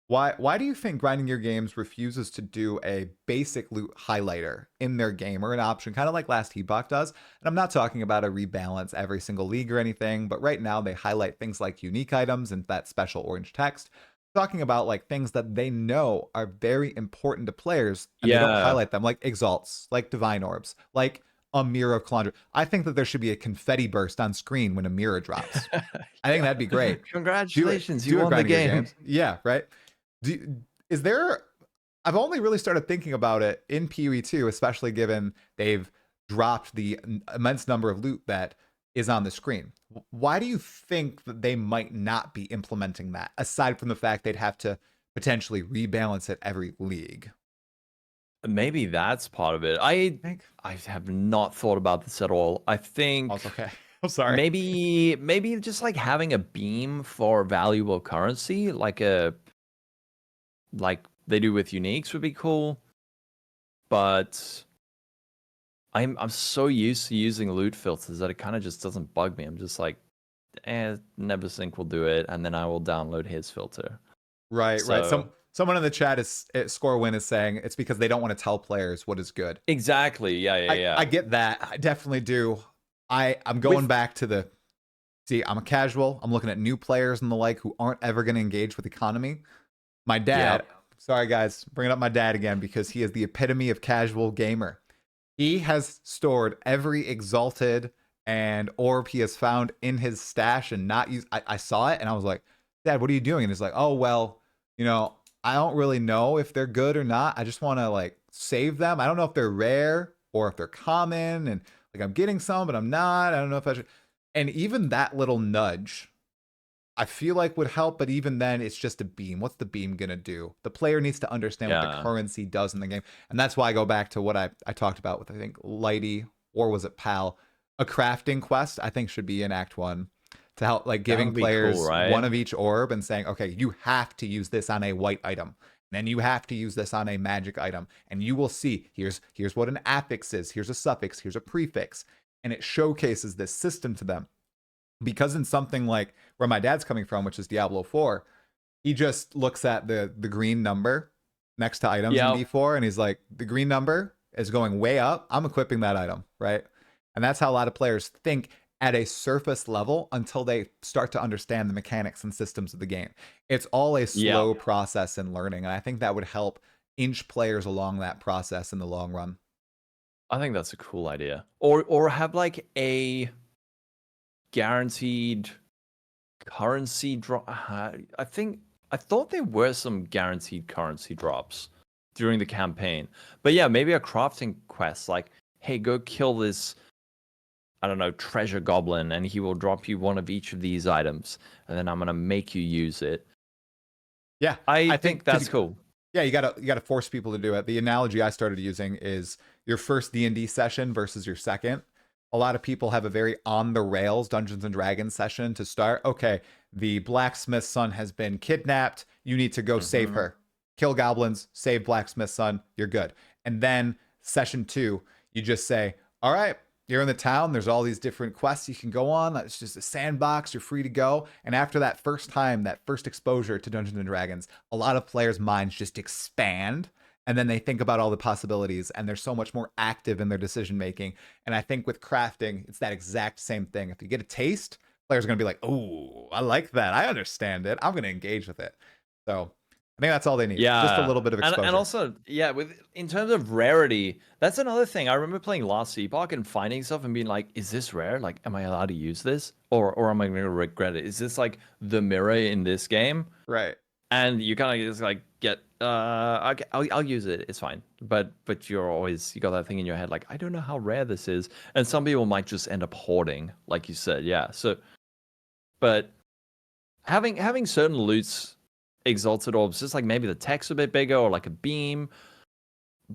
Why do you think Grinding Your Games refuses to do a basic loot highlighter in their game, or an option kind of like Last Epoch does? And I'm not talking about a rebalance every single league or anything, but right now they highlight things like unique items and that special orange text. Talking about like things that they know are very important to players, and they don't highlight them, like exalts, like divine orbs, like a mirror of Calandra. I think that there should be a confetti burst on screen when a mirror drops. I think that'd be great. Congratulations, do you won the game. Yeah, right. Is there? I've only really started thinking about it in PoE2, especially given they've dropped the immense number of loot that is on the screen. Why do you think that they might not be implementing that, aside from the fact they'd have to potentially rebalance it every league? Maybe that's part of it. I have not thought about this at all. I think Also, okay. I'm sorry. maybe just like having a beam for valuable currency, like they do with uniques would be cool. But I'm so used to using loot filters that it kind of just doesn't bug me. I'm just like, Neversink will do it, and then I will download his filter. Right. Someone in the chat Scorewin is saying it's because they don't want to tell players what is good. Exactly. Yeah. I get that. I definitely do. I'm going back to I'm a casual. I'm looking at new players and the like who aren't ever going to engage with economy. My dad, sorry guys, bringing up my dad again because he is the epitome of casual gamer. He has stored every exalted and orb he has found in his stash and not used. I saw it and I was like, Dad, what are you doing? And he's like, oh, well, I don't really know if they're good or not. I just want to like save them. I don't know if they're rare or if they're common. And like I'm getting some, but I'm not. I don't know if I should. And even that little nudge, I feel like would help. But even then, it's just a beam. What's the beam going to do? The player needs to understand what the currency does in the game. And that's why I go back to what I talked about with, I think, Lighty, or was it Pal? A crafting quest, I think, should be in Act 1 to help, like giving players one of each orb and saying, okay, you have to use this on a white item. And then you have to use this on a magic item. And you will see, here's what an affix is. Here's a suffix. Here's a prefix. And it showcases this system to them. Because in something like where my dad's coming from, which is Diablo 4, he just looks at the green number next to items in D4. And he's like, the green number is going way up. I'm equipping that item, right? And that's how a lot of players think at a surface level until they start to understand the mechanics and systems of the game. It's all a slow process in learning. And I think that would help inch players along that process in the long run. I think that's a cool idea. Or have like a guaranteed currency drop. I thought there were some guaranteed currency drops during the campaign. But yeah, maybe a crafting quest like, hey, go kill this, I don't know, treasure goblin, and he will drop you one of each of these items, and then I'm gonna make you use it. Yeah, I think that's cool. Yeah, you gotta force people to do it. The analogy I started using is your first D&D session versus your second. A lot of people have a very on the rails Dungeons and Dragons session to start. Okay, the blacksmith's son has been kidnapped. You need to go save her. Kill goblins, save blacksmith's son. You're good. And then session 2, you just say, all right, you're in the town. There's all these different quests you can go on. It's just a sandbox. You're free to go. And after that first time, that first exposure to Dungeons and Dragons, a lot of players' minds just expand. And then they think about all the possibilities. And they're so much more active in their decision making. And I think with crafting, it's that exact same thing. If you get a taste, players are going to be like, oh, I like that. I understand it. I'm going to engage with it. So I think that's all they need. Yeah, just a little bit of exposure. And also, yeah, in terms of rarity, that's another thing. I remember playing last Epoch and finding stuff and being like, "Is this rare? Like, am I allowed to use this, or am I going to regret it? Is this like the mirror in this game?" Right. And you kind of just like get, okay, I'll use it. It's fine. But you got that thing in your head like, I don't know how rare this is, and some people might just end up hoarding, like you said. Yeah. So, but having certain loots. Exalted orbs, just like maybe the text a bit bigger or like a beam,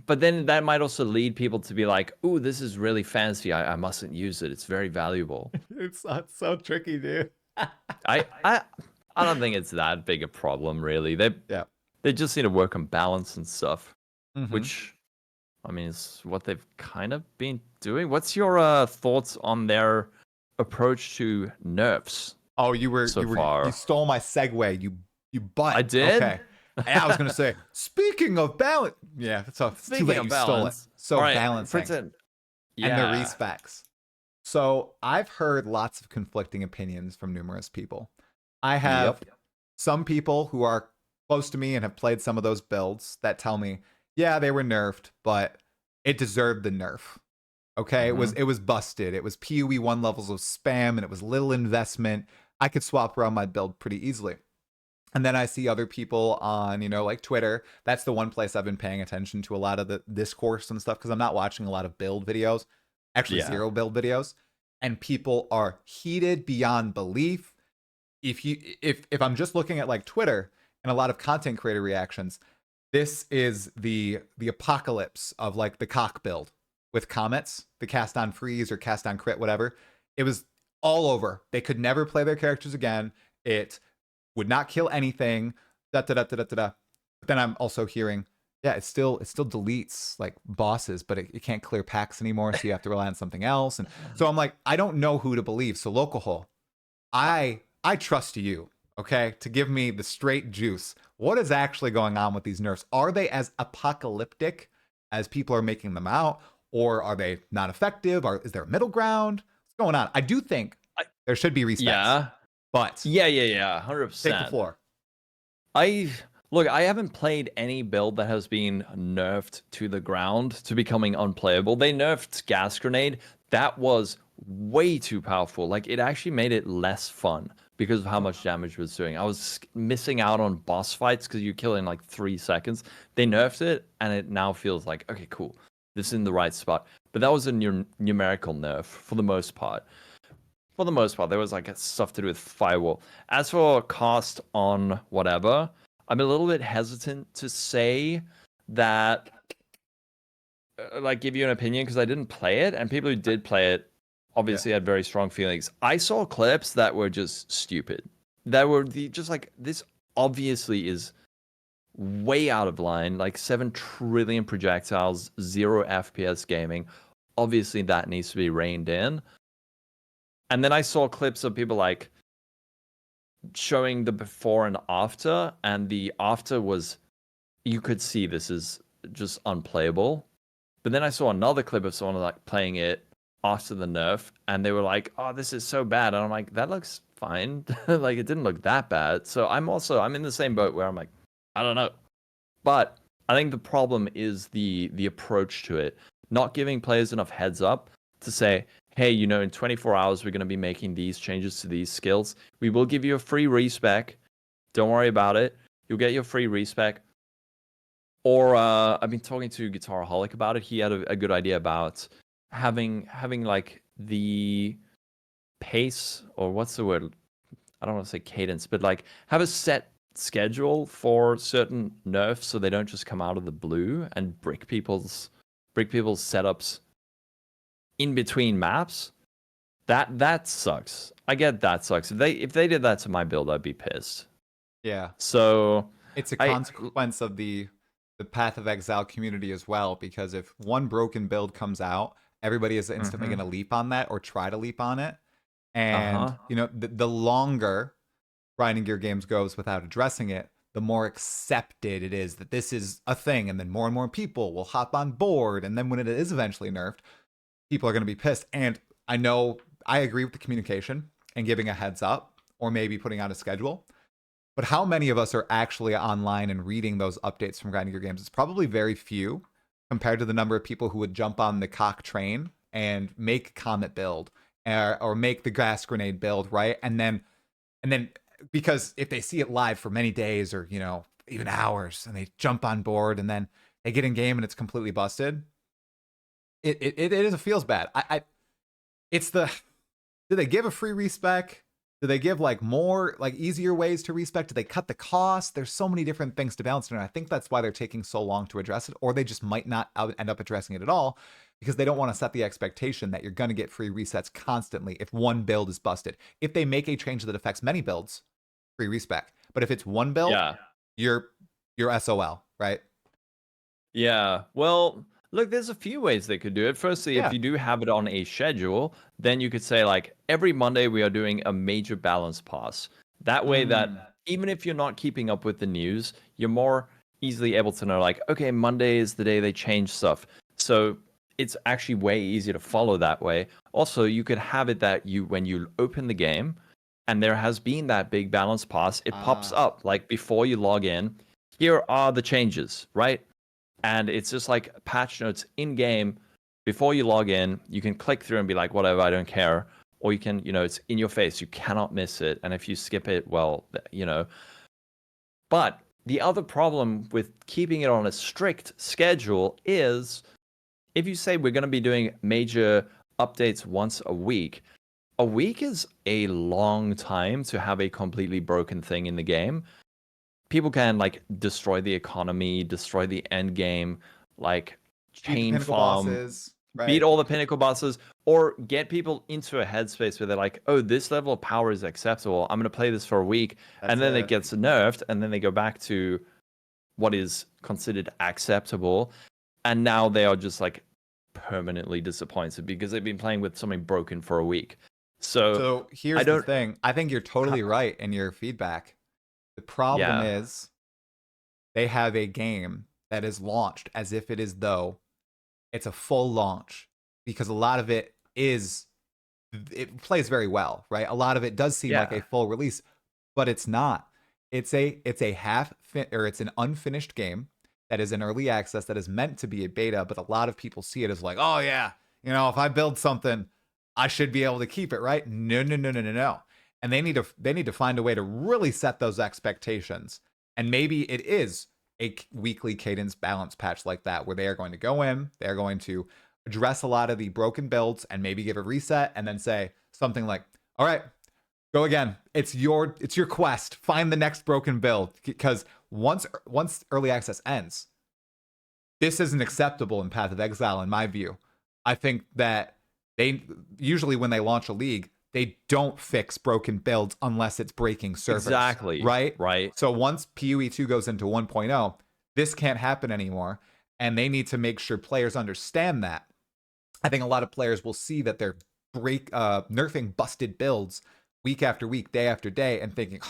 but then that might also lead people to be like, "Ooh, this is really fancy. I mustn't use it. It's very valuable." It's not so tricky, dude. I don't think it's that big a problem, really. They just need to work on balance and stuff, which, I mean, is what they've kind of been doing. What's your thoughts on their approach to nerfs? Oh, you stole my segue. You butt. I did? Okay. And I was going to say, speaking of balance. Yeah, it's too late. You stole it. So right, balancing. And the respecs. So I've heard lots of conflicting opinions from numerous people. I have some people who are close to me and have played some of those builds that tell me, yeah, they were nerfed, but it deserved the nerf. Okay, it was busted. It was PoE 1 levels of spam, and it was little investment. I could swap around my build pretty easily. And then I see other people on, like Twitter. That's the one place I've been paying attention to a lot of the discourse and stuff because I'm not watching a lot of build videos, actually Yeah. zero build videos. And people are heated beyond belief. If I'm just looking at like Twitter and a lot of content creator reactions, this is the apocalypse of like the cock build with comets, the cast on freeze or cast on crit, whatever. It was all over. They could never play their characters again. It would not kill anything. Da da da da da da. But then I'm also hearing, yeah, it still deletes like bosses, but it can't clear packs anymore, so you have to rely on something else. And so I'm like, I don't know who to believe. So Lolcohol, I trust you, okay, to give me the straight juice. What is actually going on with these nerfs? Are they as apocalyptic as people are making them out, or are they not effective? Or is there a middle ground? What's going on? I do think there should be respecs. Yeah. But Yeah, 100%. take the floor. I haven't played any build that has been nerfed to the ground to becoming unplayable. They nerfed gas grenade. That was way too powerful. Like, it actually made it less fun because of how much damage it was doing. I was missing out on boss fights because you kill in like 3 seconds. They nerfed it, and it now feels like, okay, cool, this is in the right spot. But that was a numerical nerf for the most part. For the most part, there was like stuff to do with firewall. As for cast on whatever, I'm a little bit hesitant to say that, like, give you an opinion because I didn't play it, and people who did play it obviously had very strong feelings. I saw clips that were just stupid. That were just like, this obviously is way out of line. Like 7 trillion projectiles, 0 FPS gaming. Obviously, that needs to be reined in. And then I saw clips of people like showing the before and after, and the after was, you could see this is just unplayable. But then I saw another clip of someone like playing it after the nerf, and they were like, "Oh, this is so bad," and I'm like, "That looks fine." Like, it didn't look that bad. So I'm in the same boat where I'm like, I don't know. But I think the problem is the approach to it, not giving players enough heads up to say, hey, in 24 hours, we're going to be making these changes to these skills. We will give you a free respec. Don't worry about it. You'll get your free respec. Or I've been talking to Guitaraholic about it. He had a good idea about having like the pace, or what's the word? I don't want to say cadence, but like have a set schedule for certain nerfs so they don't just come out of the blue and brick people's setups in between maps. That sucks. I get that sucks. If they did that to my build, I'd be pissed. Yeah. So it's a consequence of the Path of Exile community as well, because if one broken build comes out, everybody is instantly going to leap on that or try to leap on it. And the longer grinding gear games goes without addressing it, the more accepted it is that this is a thing, and then more and more people will hop on board, and then when it is eventually nerfed, people are going to be pissed. And I know I agree with the communication and giving a heads up, or maybe putting out a schedule. But how many of us are actually online and reading those updates from grinding gear games? It's probably very few compared to the number of people who would jump on the cock train and make Comet build or make the gas grenade build, right? And then because if they see it live for many days or even hours, and they jump on board and then they get in game and it's completely busted, it feels bad. It's the, do they give a free respec? Do they give like more, like easier ways to respec? Do they cut the cost? There's so many different things to balance, and I think that's why they're taking so long to address it, or they just might not end up addressing it at all because they don't want to set the expectation that you're going to get free resets constantly if one build is busted. If they make a change that affects many builds, free respec. But if it's one build, you're SOL, right? Yeah. Well, look, there's a few ways they could do it. Firstly, if you do have it on a schedule, then you could say like every Monday we are doing a major balance pass. That way that even if you're not keeping up with the news, you're more easily able to know like, okay, Monday is the day they change stuff. So it's actually way easier to follow that way. Also, you could have it that when you open the game and there has been that big balance pass, it pops up like before you log in. Here are the changes, right? And it's just like patch notes in game before you log in. You can click through and be like, whatever, I don't care. Or you can, it's in your face. You cannot miss it. And if you skip it, well, But the other problem with keeping it on a strict schedule is if you say we're going to be doing major updates once a week is a long time to have a completely broken thing in the game. People can like destroy the economy, destroy the end game, like chain farm, bosses, right? beat all the pinnacle bosses, or get people into a headspace where they're like, oh, this level of power is acceptable. I'm going to play this for a week. And then it gets nerfed. And then they go back to what is considered acceptable. And now they are just like permanently disappointed because they've been playing with something broken for a week. So here's the thing. I think you're totally right in your feedback. The problem is they have a game that is launched as if it is though it's a full launch, because a lot of it plays very well, right? A lot of it does seem like a full release, but it's not. It's an unfinished game that is in early access that is meant to be a beta, but a lot of people see it as like, oh yeah, if I build something, I should be able to keep it, right? No. And they need to find a way to really set those expectations. And maybe it is a weekly cadence balance patch like that, where they are going to go in, they're going to address a lot of the broken builds and maybe give a reset and then say something like, all right, go again. It's your quest. Find the next broken build. Because once early access ends, this isn't acceptable in Path of Exile, in my view. I think that they usually, when they launch a league, they don't fix broken builds unless it's breaking servers. Exactly. Right? Right. So once PoE 2 goes into 1.0, this can't happen anymore. And they need to make sure players understand that. I think a lot of players will see that they're nerfing busted builds week after week, day after day, and thinking,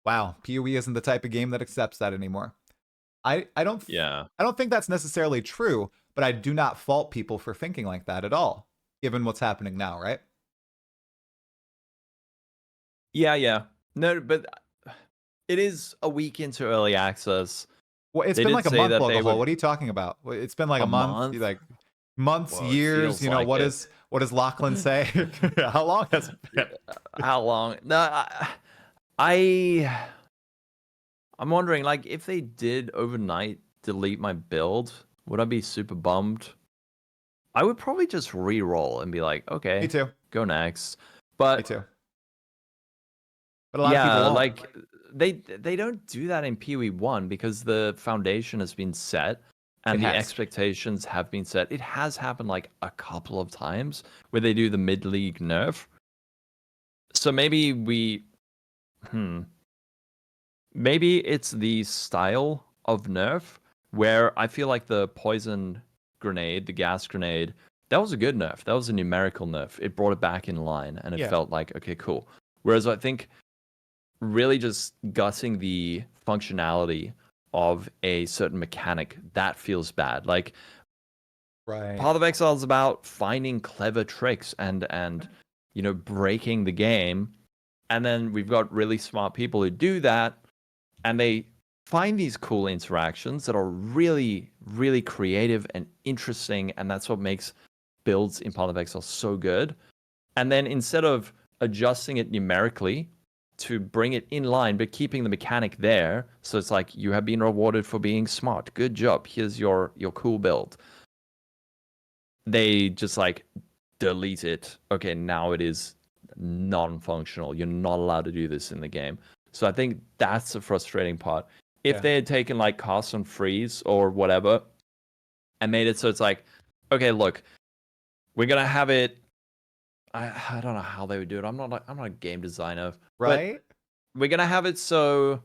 wow, PoE isn't the type of game that accepts that anymore. I don't think that's necessarily true, but I do not fault people for thinking like that at all, given what's happening now, right? Yeah. No, but it is a week into early access. Well, it's been like a month, Lolcohol. What are you talking about? It's been like a month? Like months, years. What does Lachlan say? How long has it been? How long? No, I'm wondering, like, if they did overnight delete my build, would I be super bummed? I would probably just re-roll and be like, okay, me too, go next. But me too. But a lot of people won't. Like they don't do that in PoE 1 because the foundation has been set and the expectations have been set. It has happened like a couple of times where they do the mid-league nerf. So maybe maybe it's the style of nerf where I feel like the poison grenade, the gas grenade, that was a good nerf. That was a numerical nerf. It brought it back in line and it felt like, okay, cool. Whereas I think really just gutting the functionality of a certain mechanic, that feels bad. Like, Path of Exile is about finding clever tricks and breaking the game. And then we've got really smart people who do that, and they find these cool interactions that are really, really creative and interesting, and that's what makes builds in Path of Exile so good. And then instead of adjusting it numerically to bring it in line, but keeping the mechanic there, so it's like, you have been rewarded for being smart. Good job. Here's your cool build. They just like delete it. Okay, now it is non-functional. You're not allowed to do this in the game. So I think that's the frustrating part. If they had taken like cast on freeze or whatever and made it so it's like, okay, look, we're gonna have it. I don't know how they would do it. I'm not a game designer, right? But we're gonna have it so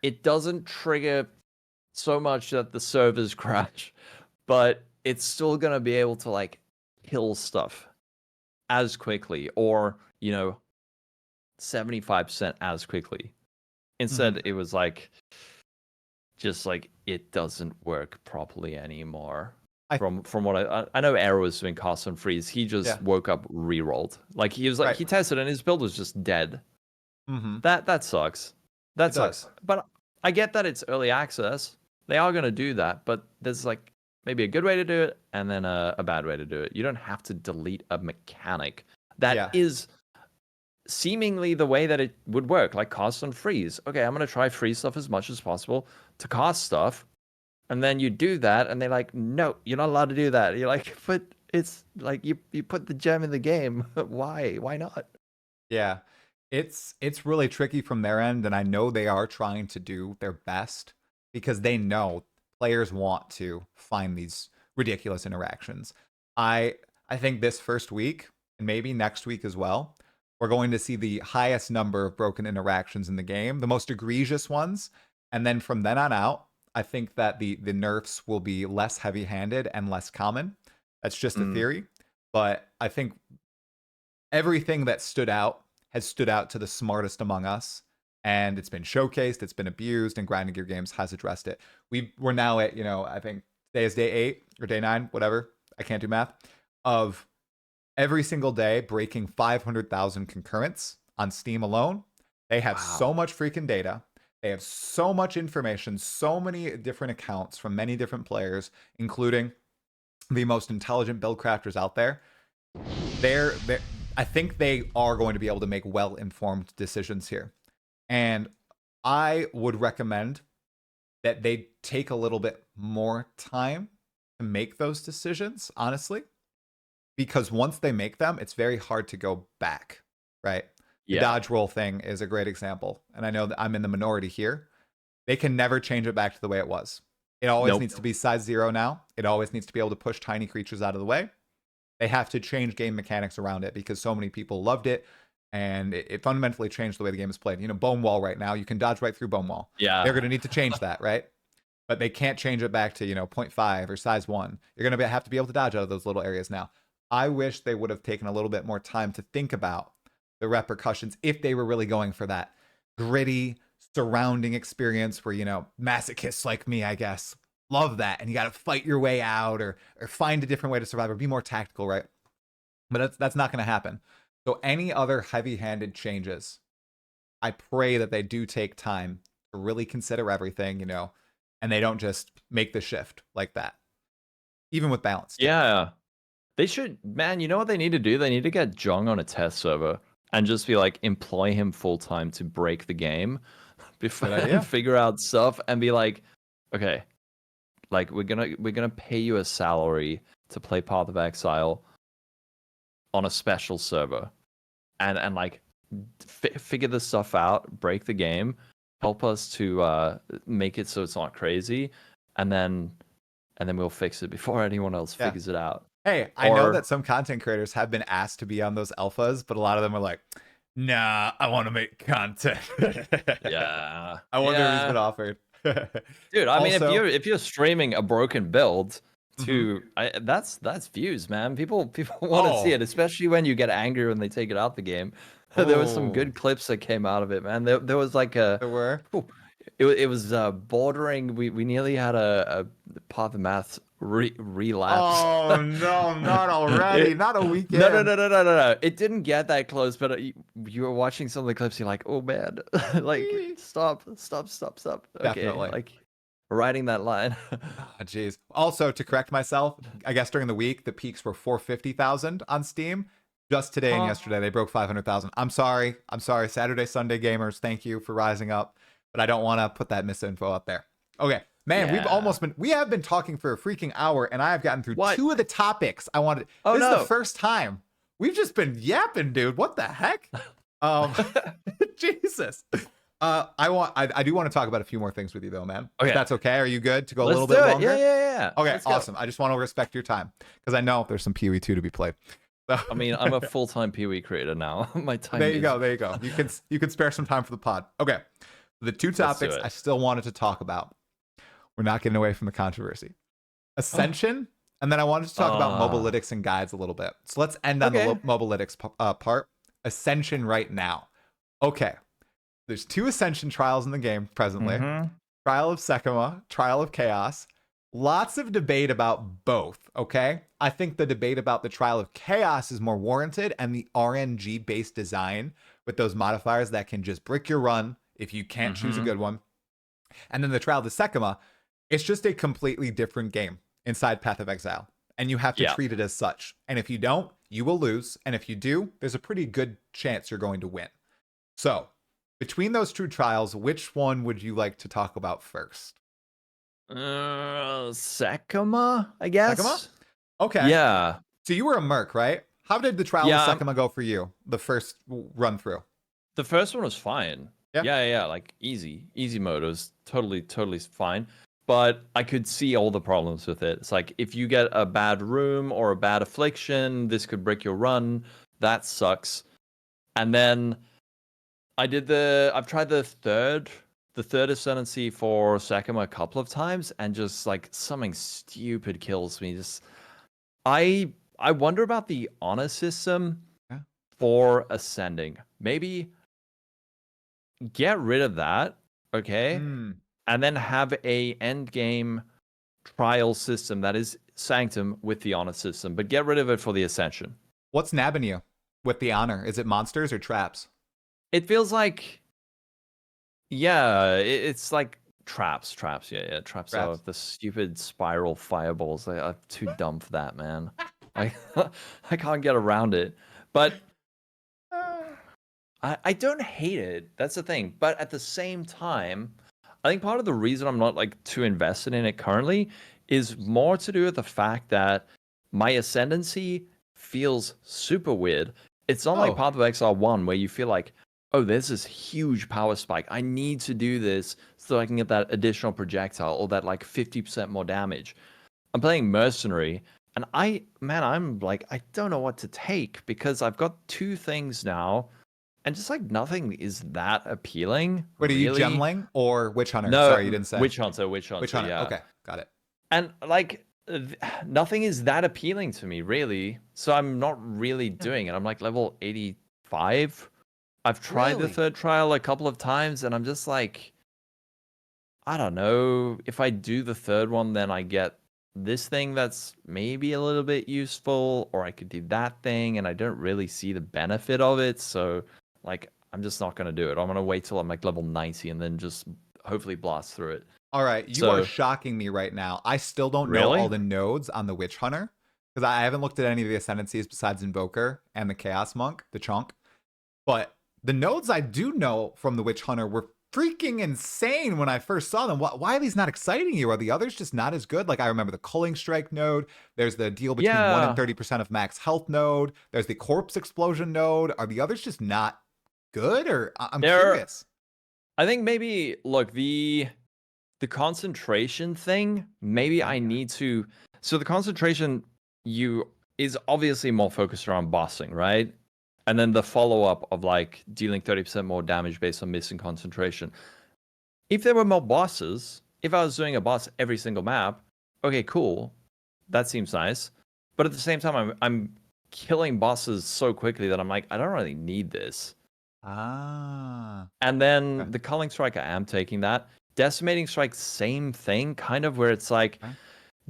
it doesn't trigger so much that the servers crash, but it's still gonna be able to like kill stuff as quickly, or 75% as quickly. Instead, it was like just like it doesn't work properly anymore. From what I know, Arrow was doing cast and freeze. He just woke up, re-rolled. Like he was like he tested and his build was just dead. That sucks. That sucks. But I get that it's early access. They are gonna do that, but there's like maybe a good way to do it and then a bad way to do it. You don't have to delete a mechanic that is seemingly the way that it would work, like cast on freeze. Okay, I'm gonna try freeze stuff as much as possible to cast stuff, and then you do that, and they're like, no, you're not allowed to do that. You're like, but it's like you put the gem in the game. Why not? Yeah. It's really tricky from their end, and I know they are trying to do their best because they know players want to find these ridiculous interactions. I think this first week and maybe next week as well, we're going to see the highest number of broken interactions in the game, the most egregious ones, and then from then on out, I think that the nerfs will be less heavy-handed and less common. That's just a theory, but I think everything that stood out has stood out to the smartest among us, and it's been showcased, it's been abused, and Grinding Gear Games has addressed it. We're now at, I think today is day 8 or day 9, whatever. I can't do math. Of every single day breaking 500,000 concurrents on Steam alone. They have so much freaking data. They have so much information, so many different accounts from many different players, including the most intelligent build crafters out there. I think they are going to be able to make well-informed decisions here. And I would recommend that they take a little bit more time to make those decisions, honestly. Because once they make them, it's very hard to go back, right? The dodge roll thing is a great example. And I know that I'm in the minority here. They can never change it back to the way it was. It always needs to be size 0 now. It always needs to be able to push tiny creatures out of the way. They have to change game mechanics around it because so many people loved it. And it fundamentally changed the way the game is played. Bone wall right now, you can dodge right through bone wall. Yeah. They're going to need to change that, right? But they can't change it back to, 0.5 or size 1. You're going to have to be able to dodge out of those little areas now. I wish they would have taken a little bit more time to think about the repercussions if they were really going for that gritty surrounding experience where, masochists like me, I guess, love that. And you got to fight your way out or find a different way to survive or be more tactical, right? But that's not going to happen. So any other heavy-handed changes, I pray that they do take time to really consider everything, and they don't just make the shift like that. Even with balance. Yeah. They should, man, you know what they need to do? They need to get Jong on a test server and just be like, employ him full time to break the game before and figure out stuff and be like, okay, like we're gonna pay you a salary to play Path of Exile on a special server, and like figure this stuff out, break the game, help us to make it so it's not crazy, and then we'll fix it before anyone else figures it out. Hey, I know that some content creators have been asked to be on those alphas, but a lot of them are like, nah, I want to make content. Yeah. I wonder if he's been offered. Dude, I mean, if you're streaming a broken build to that's views, man. People want to see it, especially when you get angry when they take it out the game. There was some good clips that came out of it, man. There was like there were. It was bordering. We nearly had a Path of Math relapse. Oh no, not already. Not a weekend. No. It didn't get that close, but you were watching some of the clips. You're like, oh man, like stop. Okay, Definitely. like writing that line. Jeez. Also, to correct myself, I guess during the week the peaks were 450,000 on Steam. Just today and yesterday they broke 500,000. I'm sorry. Saturday, Sunday gamers, thank you for rising up. But I don't want to put that misinfo out there. Okay, man, we have been talking for a freaking hour, and I have gotten through 2 of the topics I wanted. This is the first time. We've just been yapping, dude. What the heck? Jesus. I do want to talk about a few more things with you, though, man. Okay. If that's okay. Are you good to go a little bit longer? Yeah. Okay, awesome. I just want to respect your time because I know there's some PoE 2 to be played. So. I mean, I'm a full-time PoE creator now. My time. There you go. You can spare some time for the pod. Okay. The 2 topics I still wanted to talk about. We're not getting away from the controversy. Ascension, and then I wanted to talk about Mobalytics and guides a little bit. So let's end on the Mobalytics part. Ascension right now. Okay. There's 2 Ascension trials in the game presently. Trial of Sekima, Trial of Chaos. Lots of debate about both, okay? I think the debate about the Trial of Chaos is more warranted, and the RNG-based design with those modifiers that can just brick your run if you can't choose a good one. And then the Trial of the Sekima, it's just a completely different game inside Path of Exile. And you have to treat it as such. And if you don't, you will lose. And if you do, there's a pretty good chance you're going to win. So, between those two trials, which one would you like to talk about first? Sekima, I Sekima? guess. Okay. Yeah. So you were a merc, right? How did the trial of Sekima go for you, the first run through? The first one was fine. Yeah. Yeah, like easy mode. It was totally fine. But I could see all the problems with it. It's like if you get a bad room or a bad affliction, this could break your run. That sucks. And then I've tried the third ascendancy for Sekima a couple of times, and just like something stupid kills me. Just I wonder about the honor system for ascending. Maybe get rid of that, okay? And then have a end game trial system that is Sanctum with the honor system, but get rid of it for the Ascension. What's nabbing you with the honor? Is it monsters or traps? It feels like, yeah, it's like traps. Yeah, traps are the stupid spiral fireballs. I'm too dumb for that, man. I can't get around it. But I don't hate it. That's the thing. But at the same time, I think part of the reason I'm not like too invested in it currently is more to do with the fact that my ascendancy feels super weird. It's not like Path of Exile 1 where you feel like, oh, there's this huge power spike. I need to do this so I can get that additional projectile or that like 50% more damage. I'm playing Mercenary, and I'm like, I don't know what to take because I've got two things now. And just like nothing is that appealing. Wait, are you really. Gemling or Witch Hunter? No, sorry, you didn't say. Witch Hunter. Witch Hunter. Yeah. Okay, got it. And like nothing is that appealing to me, really. So I'm not really doing it. I'm like level 85. I've tried the third trial a couple of times, and I'm just like, I don't know. If I do the third one, then I get this thing that's maybe a little bit useful, or I could do that thing, and I don't really see the benefit of it. So like, I'm just not going to do it. I'm going to wait till I'm like level 90 and then just hopefully blast through it. All right. You are shocking me right now. I still don't know all the nodes on the Witch Hunter because I haven't looked at any of the ascendancies besides Invoker and the Chaos Monk, the Chunk. But the nodes I do know from the Witch Hunter were freaking insane when I first saw them. Why are these not exciting you? Are the others just not as good? Like, I remember the Culling Strike node. There's the deal between 1 and 30% of max health node. There's the Corpse Explosion node. Are the others just not good? Or I'm curious. I think maybe, look, the concentration thing, maybe I need to... So the concentration is obviously more focused around bossing, right? And then the follow-up of like dealing 30% more damage based on missing concentration. If there were more bosses, if I was doing a boss every single map, okay, cool. That seems nice. But at the same time, I'm killing bosses so quickly that I'm like, I don't really need this. And then the Culling Strike, I am taking that. Decimating Strike, same thing, kind of where it's like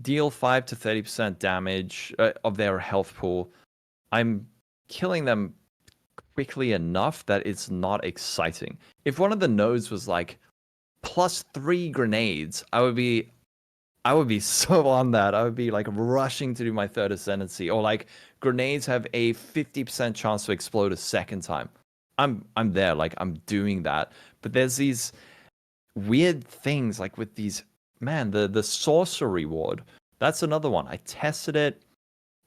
deal 5 to 30% damage of their health pool. I'm killing them quickly enough that it's not exciting. If one of the nodes was like +3 grenades, I would be so on that. I would be like rushing to do my third ascendancy, or like grenades have a 50% chance to explode a second time. I'm there, like I'm doing that. But there's these weird things like with these, man, the sorcery ward. That's another one. I tested it.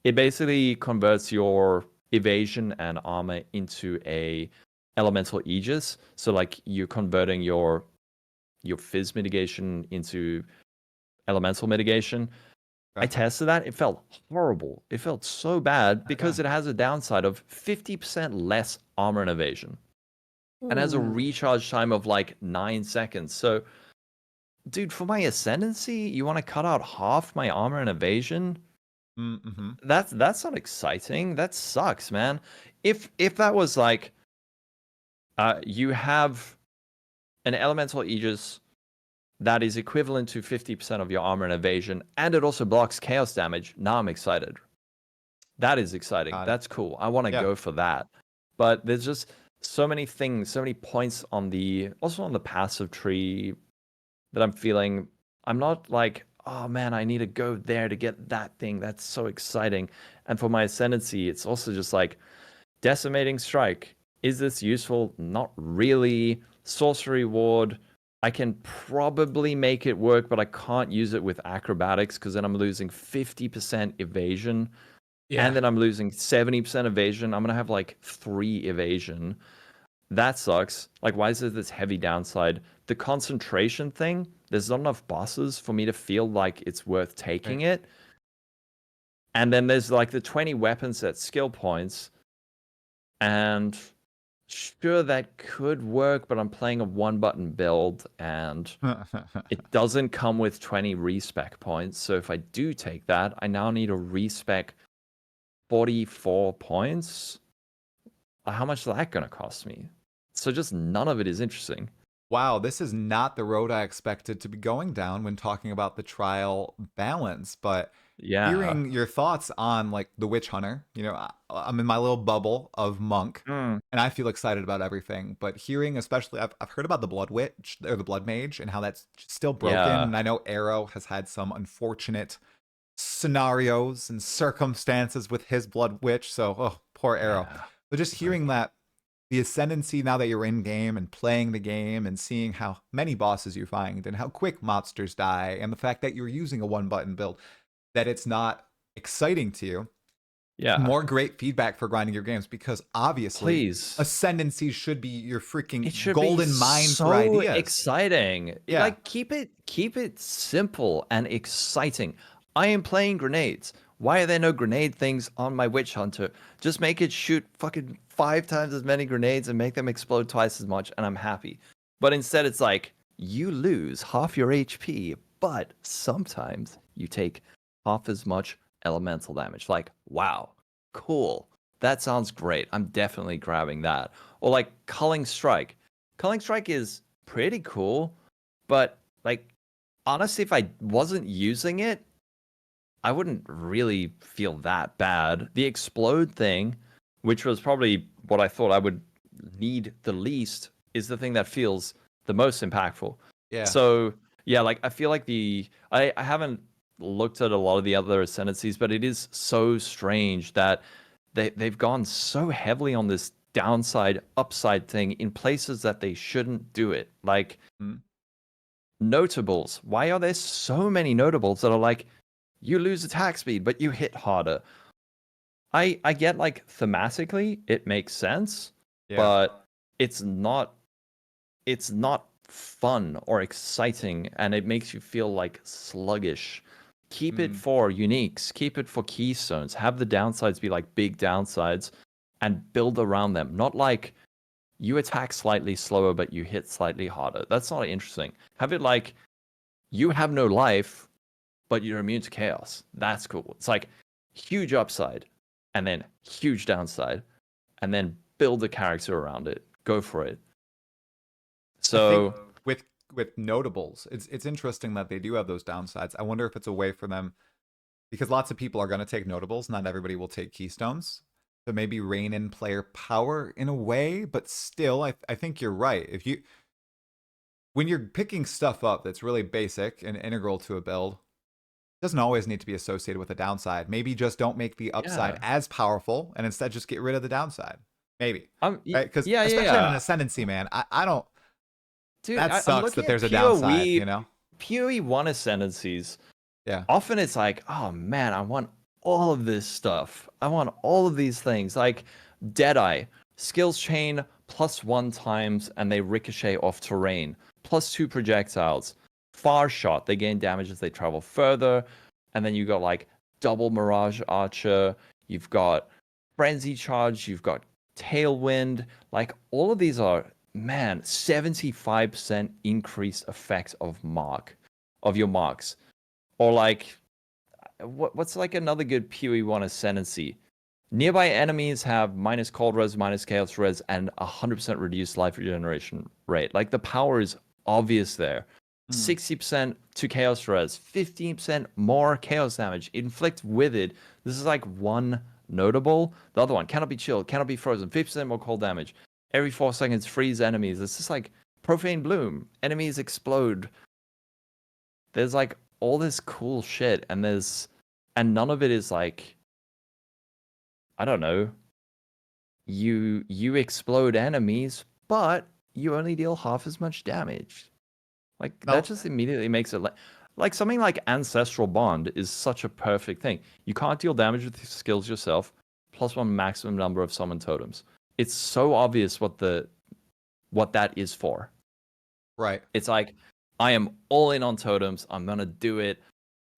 It basically converts your evasion and armor into a elemental aegis. So like you're converting your phys mitigation into elemental mitigation. I tested that. It felt horrible. It felt so bad because it has a downside of 50% less armor and evasion. And has a recharge time of like 9 seconds. So, dude, for my ascendancy, you want to cut out half my armor and evasion? Mm-hmm. That's not exciting. That sucks, man. If that was like, you have an elemental aegis that is equivalent to 50% of your armor and evasion, and it also blocks chaos damage. Now I'm excited. That is exciting. That's cool. I want to go for that. But there's just so many things, so many points on the passive tree that I'm feeling. I'm not like, oh man, I need to go there to get that thing. That's so exciting. And for my ascendancy, it's also just like decimating strike. Is this useful? Not really. Sorcery ward. I can probably make it work, but I can't use it with acrobatics because then I'm losing 50% evasion. And then I'm losing 70% evasion. I'm going to have like 3 evasion. That sucks. Like, why is there this heavy downside? The concentration thing, there's not enough bosses for me to feel like it's worth taking it. And then there's like the 20 weapon set skill points. And sure, that could work, but I'm playing a 1-button build and it doesn't come with 20 respec points. So if I do take that, I now need to respec 44 points. How much is that going to cost me? So just none of it is interesting. Wow, this is not the road I expected to be going down when talking about the trial balance, but hearing your thoughts on like the Witch Hunter, you know, I'm in my little bubble of Monk, and I feel excited about everything. But hearing, especially, I've heard about the Blood Witch or the Blood Mage and how that's still broken. And I know Arrow has had some unfortunate scenarios and circumstances with his Blood Witch. So, oh, poor Arrow. But just hearing that the ascendancy now that you're in game and playing the game and seeing how many bosses you find and how quick monsters die and the fact that you're using a 1-button build, that it's not exciting to you. More great feedback for grinding your games because obviously ascendancy should be your freaking golden mine for ideas. Exciting. Like keep it simple and exciting. I am playing grenades. Why are there no grenade things on my Witch Hunter? Just make it shoot fucking 5 times as many grenades and make them explode twice as much, and I'm happy. But instead, it's like, you lose half your HP, but sometimes you take half as much elemental damage. Like, wow, cool. That sounds great. I'm definitely grabbing that. Or like Culling Strike. Culling Strike is pretty cool, but like, honestly, if I wasn't using it, I wouldn't really feel that bad. The explode thing, which was probably what I thought I would need the least, is the thing that feels the most impactful. So, yeah, like I feel like I haven't looked at a lot of the other ascendancies, but it is so strange that they've gone so heavily on this downside, upside thing in places that they shouldn't do it. Like, notables. Why are there so many notables that are like, you lose attack speed, but you hit harder? I get like thematically it makes sense, but it's not fun or exciting, and it makes you feel like sluggish. Keep it for uniques, keep it for keystones, have the downsides be like big downsides and build around them. Not like you attack slightly slower, but you hit slightly harder. That's not interesting. Have it like you have no life, but you're immune to chaos. That's cool. It's like huge upside and then huge downside and then build a character around it. Go for it. So with notables, it's interesting that they do have those downsides. I wonder if it's a way for them, because lots of people are going to take notables. Not everybody will take keystones. So maybe rein in player power in a way, but still, I think you're right. When you're picking stuff up that's really basic and integral to a build, doesn't always need to be associated with a downside. Maybe just don't make the upside as powerful and instead just get rid of the downside. Maybe. Right? Because especially in an ascendancy, man, I don't. Dude, that sucks that there's a downside, you know? PoE 1 ascendancies. Often it's like, oh man, I want all of this stuff. I want all of these things. Like Deadeye, skills chain +1 times and they ricochet off terrain. +2 projectiles. Far shot, they gain damage as they travel further. And then you got like double Mirage Archer, you've got Frenzy Charge, you've got Tailwind. Like all of these are, man, 75% increased effect of your marks. Or like, what's like another good PoE 1 ascendancy? Nearby enemies have minus cold res, minus chaos res, and 100% reduced life regeneration rate. Like the power is obvious there. 60% to chaos res, 15% more chaos damage. Inflict withered. This is like one notable. The other one cannot be chilled, cannot be frozen. 50% more cold damage. Every 4 seconds, freeze enemies. It's just like profane bloom. Enemies explode. There's like all this cool shit, and none of it is like I don't know, you explode enemies, but you only deal half as much damage. Like that Now, just immediately makes it like something like Ancestral Bond is such a perfect thing. You can't deal damage with your skills yourself, plus one maximum number of summon totems. It's so obvious what that is for. right. It's like I am all in on totems. I'm gonna do it.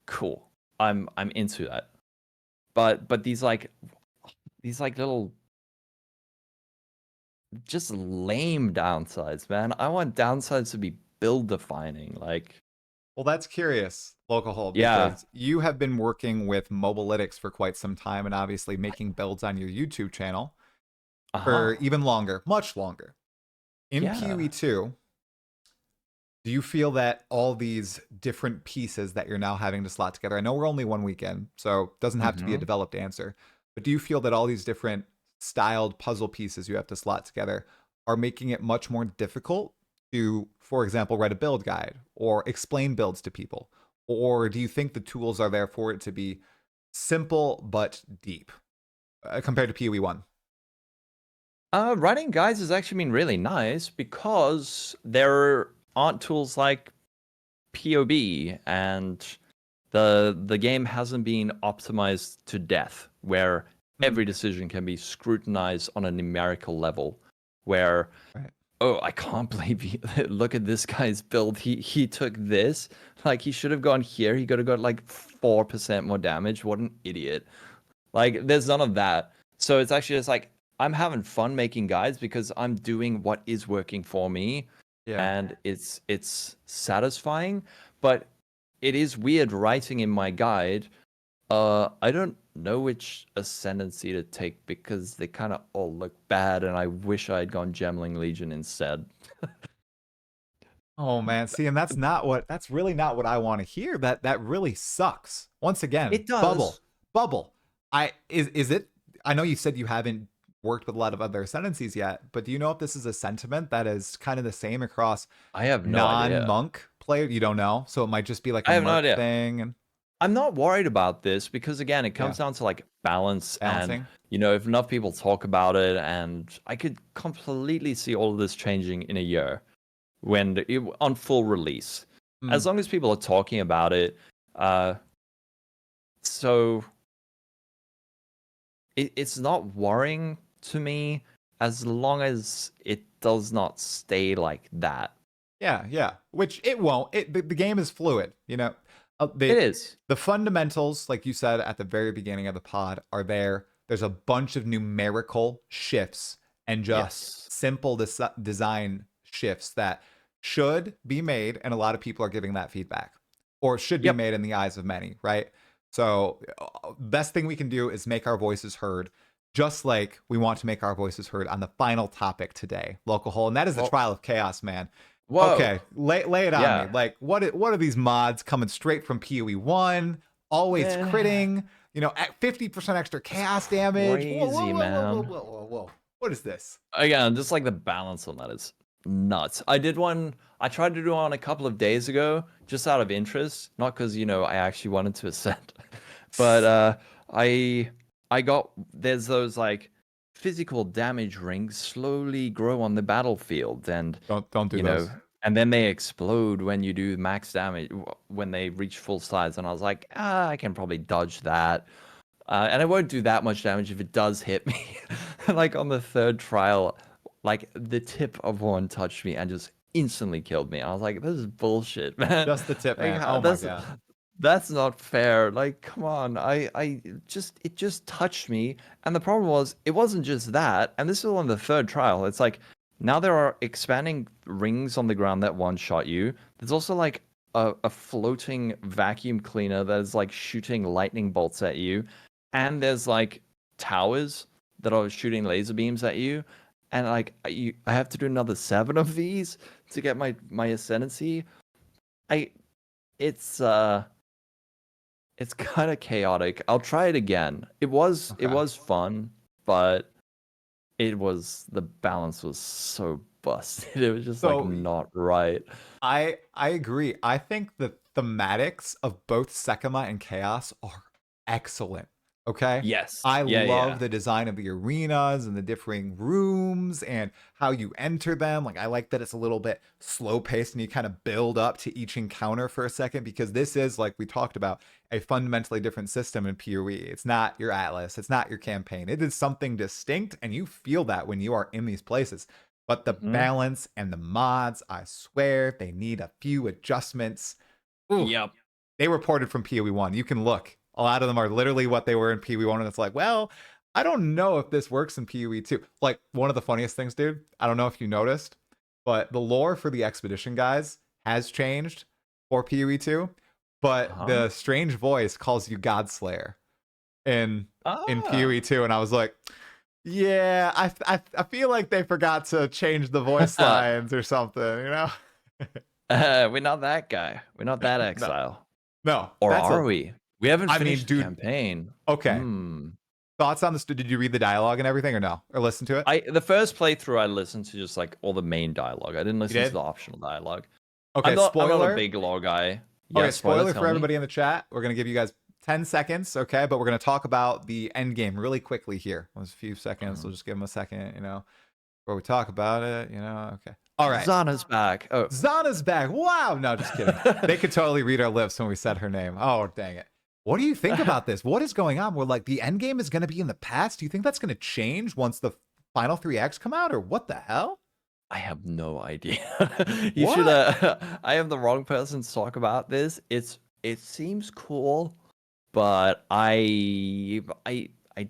Cool. I'm into that. But these like little just lame downsides, man. I want downsides to be build defining. Like, Well, that's curious, Lolcohol, yeah. because you have been working with Mobalytics for quite some time and obviously making builds on your YouTube channel Uh-huh. for even longer, much longer. In Yeah. PoE2, do you feel that all these different pieces that you're now having to slot together, I know we're only one weekend, so it doesn't have to be a Mm-hmm. developed answer, but do you feel that all these different styled puzzle pieces you have to slot together are making it much more difficult to, for example, write a build guide or explain builds to people? Or do you think the tools are there for it to be simple but deep compared to PoE 1? Writing guides has actually been really nice because there aren't tools like POB, and the game hasn't been optimized to death, where Hmm. every decision can be scrutinized on a numerical level. Where, Right. oh, I can't believe look at this guy's build. He took this. Like he should have gone here. He could have got like 4% more damage. What an idiot. Like there's none of that. So it's actually just like I'm having fun making guides because I'm doing what is working for me, Yeah. and it's satisfying. But it is weird writing in my guide. I don't know which ascendancy to take because they kind of all look bad, and I wish I had gone Gemling Legion instead. Oh man, see, and that's really not what I want to hear. That really sucks. Once again, It does. bubble. Is it? I know you said you haven't worked with a lot of other ascendancies yet, but do you know if this is a sentiment that is kind of the same across I have no idea. non-monk players? You don't know, so it might just be like a I have no merc idea. thing, and I'm not worried about this because again, it yeah, comes down to like balance and balancing. if enough people talk about it, and I could completely see all of this changing in a year on full release. Hmm. As long as people are talking about it, uh, so it's not worrying to me as long as it does not stay like that. Yeah, yeah. Which it won't. The game is fluid. It The is. the fundamentals, like you said at the very beginning of the pod, are there. There's a bunch of numerical shifts and just Yes. simple design shifts that should be made, and a lot of people are giving that feedback, or should be Yep. made in the eyes of many, right? So, best thing we can do is make our voices heard, just like we want to make our voices heard on the final topic today, Lolcohol, and that is the Well, trial of chaos, man. whoa. Okay, lay it on me. Yeah. Like, what are these mods coming straight from PoE 1? Always Man, critting, at 50% extra it's chaos damage. Whoa, whoa, crazy, whoa, whoa, whoa, man. whoa, whoa, whoa. What is this? Again, just like the balance on that is nuts. I tried to do one a couple of days ago, just out of interest, not because, I actually wanted to ascend. But I I got there's those like physical damage rings slowly grow on the battlefield, and Don't do you know, those. and then they explode when you do max damage when they reach full size. And I was like, I can probably dodge that. And it won't do that much damage if it does hit me. Like on the third trial, like the tip of one touched me and just instantly killed me. I was like, this is bullshit, man. Just the tip, Like man. Oh my that's god. not fair. Like, come on. It just touched me. And the problem was, it wasn't just that. And this is on the third trial. It's like now there are expanding rings on the ground that one shot you. There's also like a floating vacuum cleaner that is like shooting lightning bolts at you, and there's like towers that are shooting laser beams at you, and like I have to do another 7 of these to get my ascendancy. I it's it's kind of chaotic. I'll try it again. It Okay. was fun, but the balance was so busted. It was just like So not right. I agree. I think the thematics of both Sekima and Chaos are excellent. Okay. Yes. I Yeah, love yeah. the design of the arenas and the differing rooms and how you enter them. Like, I like that it's a little bit slow paced and you kind of build up to each encounter for a second, because this is, like we talked about, a fundamentally different system in PoE. It's not your Atlas, it's not your campaign. It is something distinct, and you feel that when you are in these places. But the Mhm. balance and the mods, I swear, they need a few adjustments. Ooh, Yep. they were ported from PoE 1. You can look. A lot of them are literally what they were in PoE 1, and it's like, well, I don't know if this works in PoE 2. Like, one of the funniest things, dude, I don't know if you noticed, but the lore for the Expedition guys has changed for PoE 2, but Uh-huh. the strange voice calls you Godslayer in Ah. PoE 2, and I was like, yeah, I feel like they forgot to change the voice lines or something, you know? We're not that guy. We're not that No, exile. no, Or that's are a. we? We haven't I mean, finished the dude. campaign. Okay, Hmm. thoughts on this? Did you read the dialogue and everything, or no, or listen to it? The first playthrough I listened to just like all the main dialogue. I didn't You listen to did? the optional dialogue. Okay, I'm not a spoiler. big lore guy. Yeah, Okay, spoiler, spoiler for tell me. everybody in the chat. We're gonna give you guys 10 seconds, okay? But we're gonna talk about the end game really quickly here. There's a few seconds. We'll just give them a second, before we talk about it, Okay. All right. Zana's back. Oh. Zana's back. Wow. No, just kidding. They could totally read our lips when we said her name. Oh, dang it. What do you think about this? What is going on? We're like, the end game is going to be in the past. Do you think that's going to change once the final 3 acts come out, or what the hell? I have no idea. What? Should I am the wrong person to talk about this. It seems cool, but I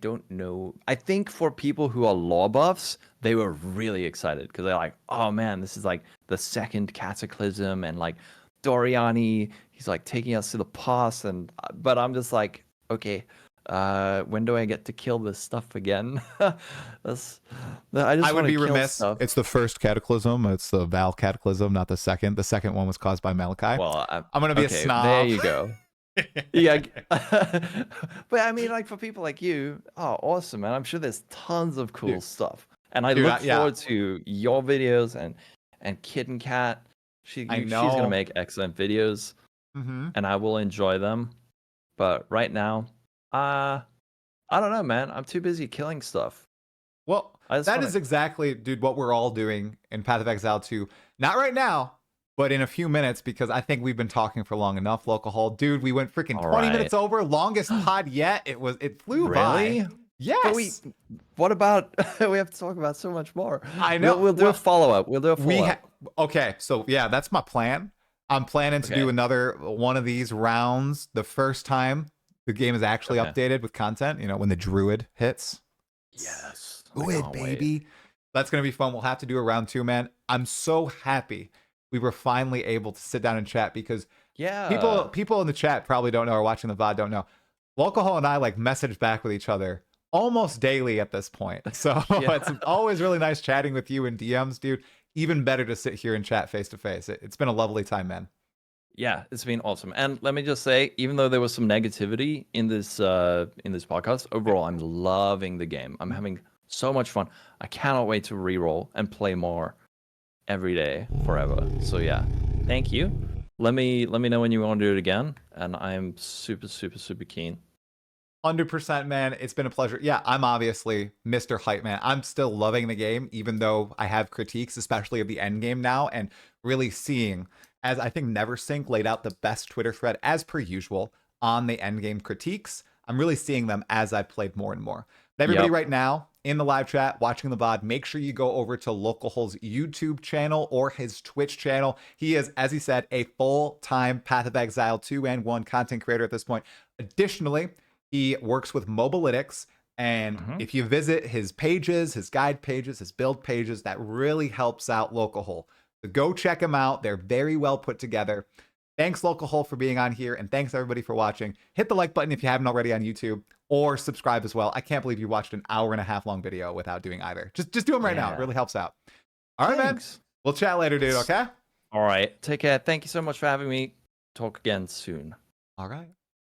don't know. I think for people who are lore buffs, they were really excited because they're like, oh man, this is like the second Cataclysm, and like Doriani, he's like taking us to the past, and but I'm just like, okay, when do I get to kill this stuff again? That's I just I would want to be kill remiss. stuff. It's the first Cataclysm. It's the Val Cataclysm, not the second. The second one was caused by Malachi. Well, I'm going to be okay, a snob. there you go. Yeah, but I mean, like for people like you, oh, awesome, man! I'm sure there's tons of cool Dude. stuff, and I Dude, look yeah. forward to your videos and Kitten Cat. She's gonna make excellent videos, and I will enjoy them. But right now, I don't know, man. I'm too busy killing stuff. Well, that is exactly, dude, what we're all doing in Path of Exile 2. Not right now, but in a few minutes, because I think we've been talking for long enough, Lolcohol. Dude, we went freaking 20 minutes over. Longest pod yet. It flew really? by. Yes. But what about, we have to talk about so much more. I know. We'll do a follow-up. We'll do a follow-up. Okay, so yeah, that's my plan. I'm planning to do another one of these rounds the first time the game is actually updated with content, when the druid hits. Yes. Druid, baby. That's going to be fun. We'll have to do a round 2, man. I'm so happy we were finally able to sit down and chat, because people in the chat probably don't know, or watching the VOD don't know. Lolcohol and I like message back with each other almost daily at this point. So it's always really nice chatting with you in DMs, dude. Even better to sit here and chat face to face. It's been a lovely time, man. Yeah, it's been awesome. And let me just say, even though there was some negativity in this podcast, overall I'm loving the game. I'm having so much fun. I cannot wait to reroll and play more every day forever. So yeah, thank you. Let me know when you want to do it again, and I'm super keen. 100%, man. It's been a pleasure. Yeah, I'm obviously Mr. Hype Man. I'm still loving the game, even though I have critiques, especially of the end game now, and really seeing, as I think Neversink laid out the best Twitter thread, as per usual, on the end game critiques. I'm really seeing them as I played more and more. Everybody right now in the live chat, watching the VOD, make sure you go over to Lolcohol's YouTube channel or his Twitch channel. He is, as he said, a full-time Path of Exile 2 and 1 content creator at this point. Additionally, he works with Mobalytics, and if you visit his pages, his guide pages, his build pages, that really helps out Lolcohol. So go check him out. They're very well put together. Thanks, Lolcohol, for being on here, and thanks everybody for watching. Hit the like button if you haven't already on YouTube, or subscribe as well. I can't believe you watched an 1.5 hour long video without doing either. Just do them right now. It really helps out. All right, man. We'll chat later, dude, okay? All right. Take care. Thank you so much for having me. Talk again soon. All right.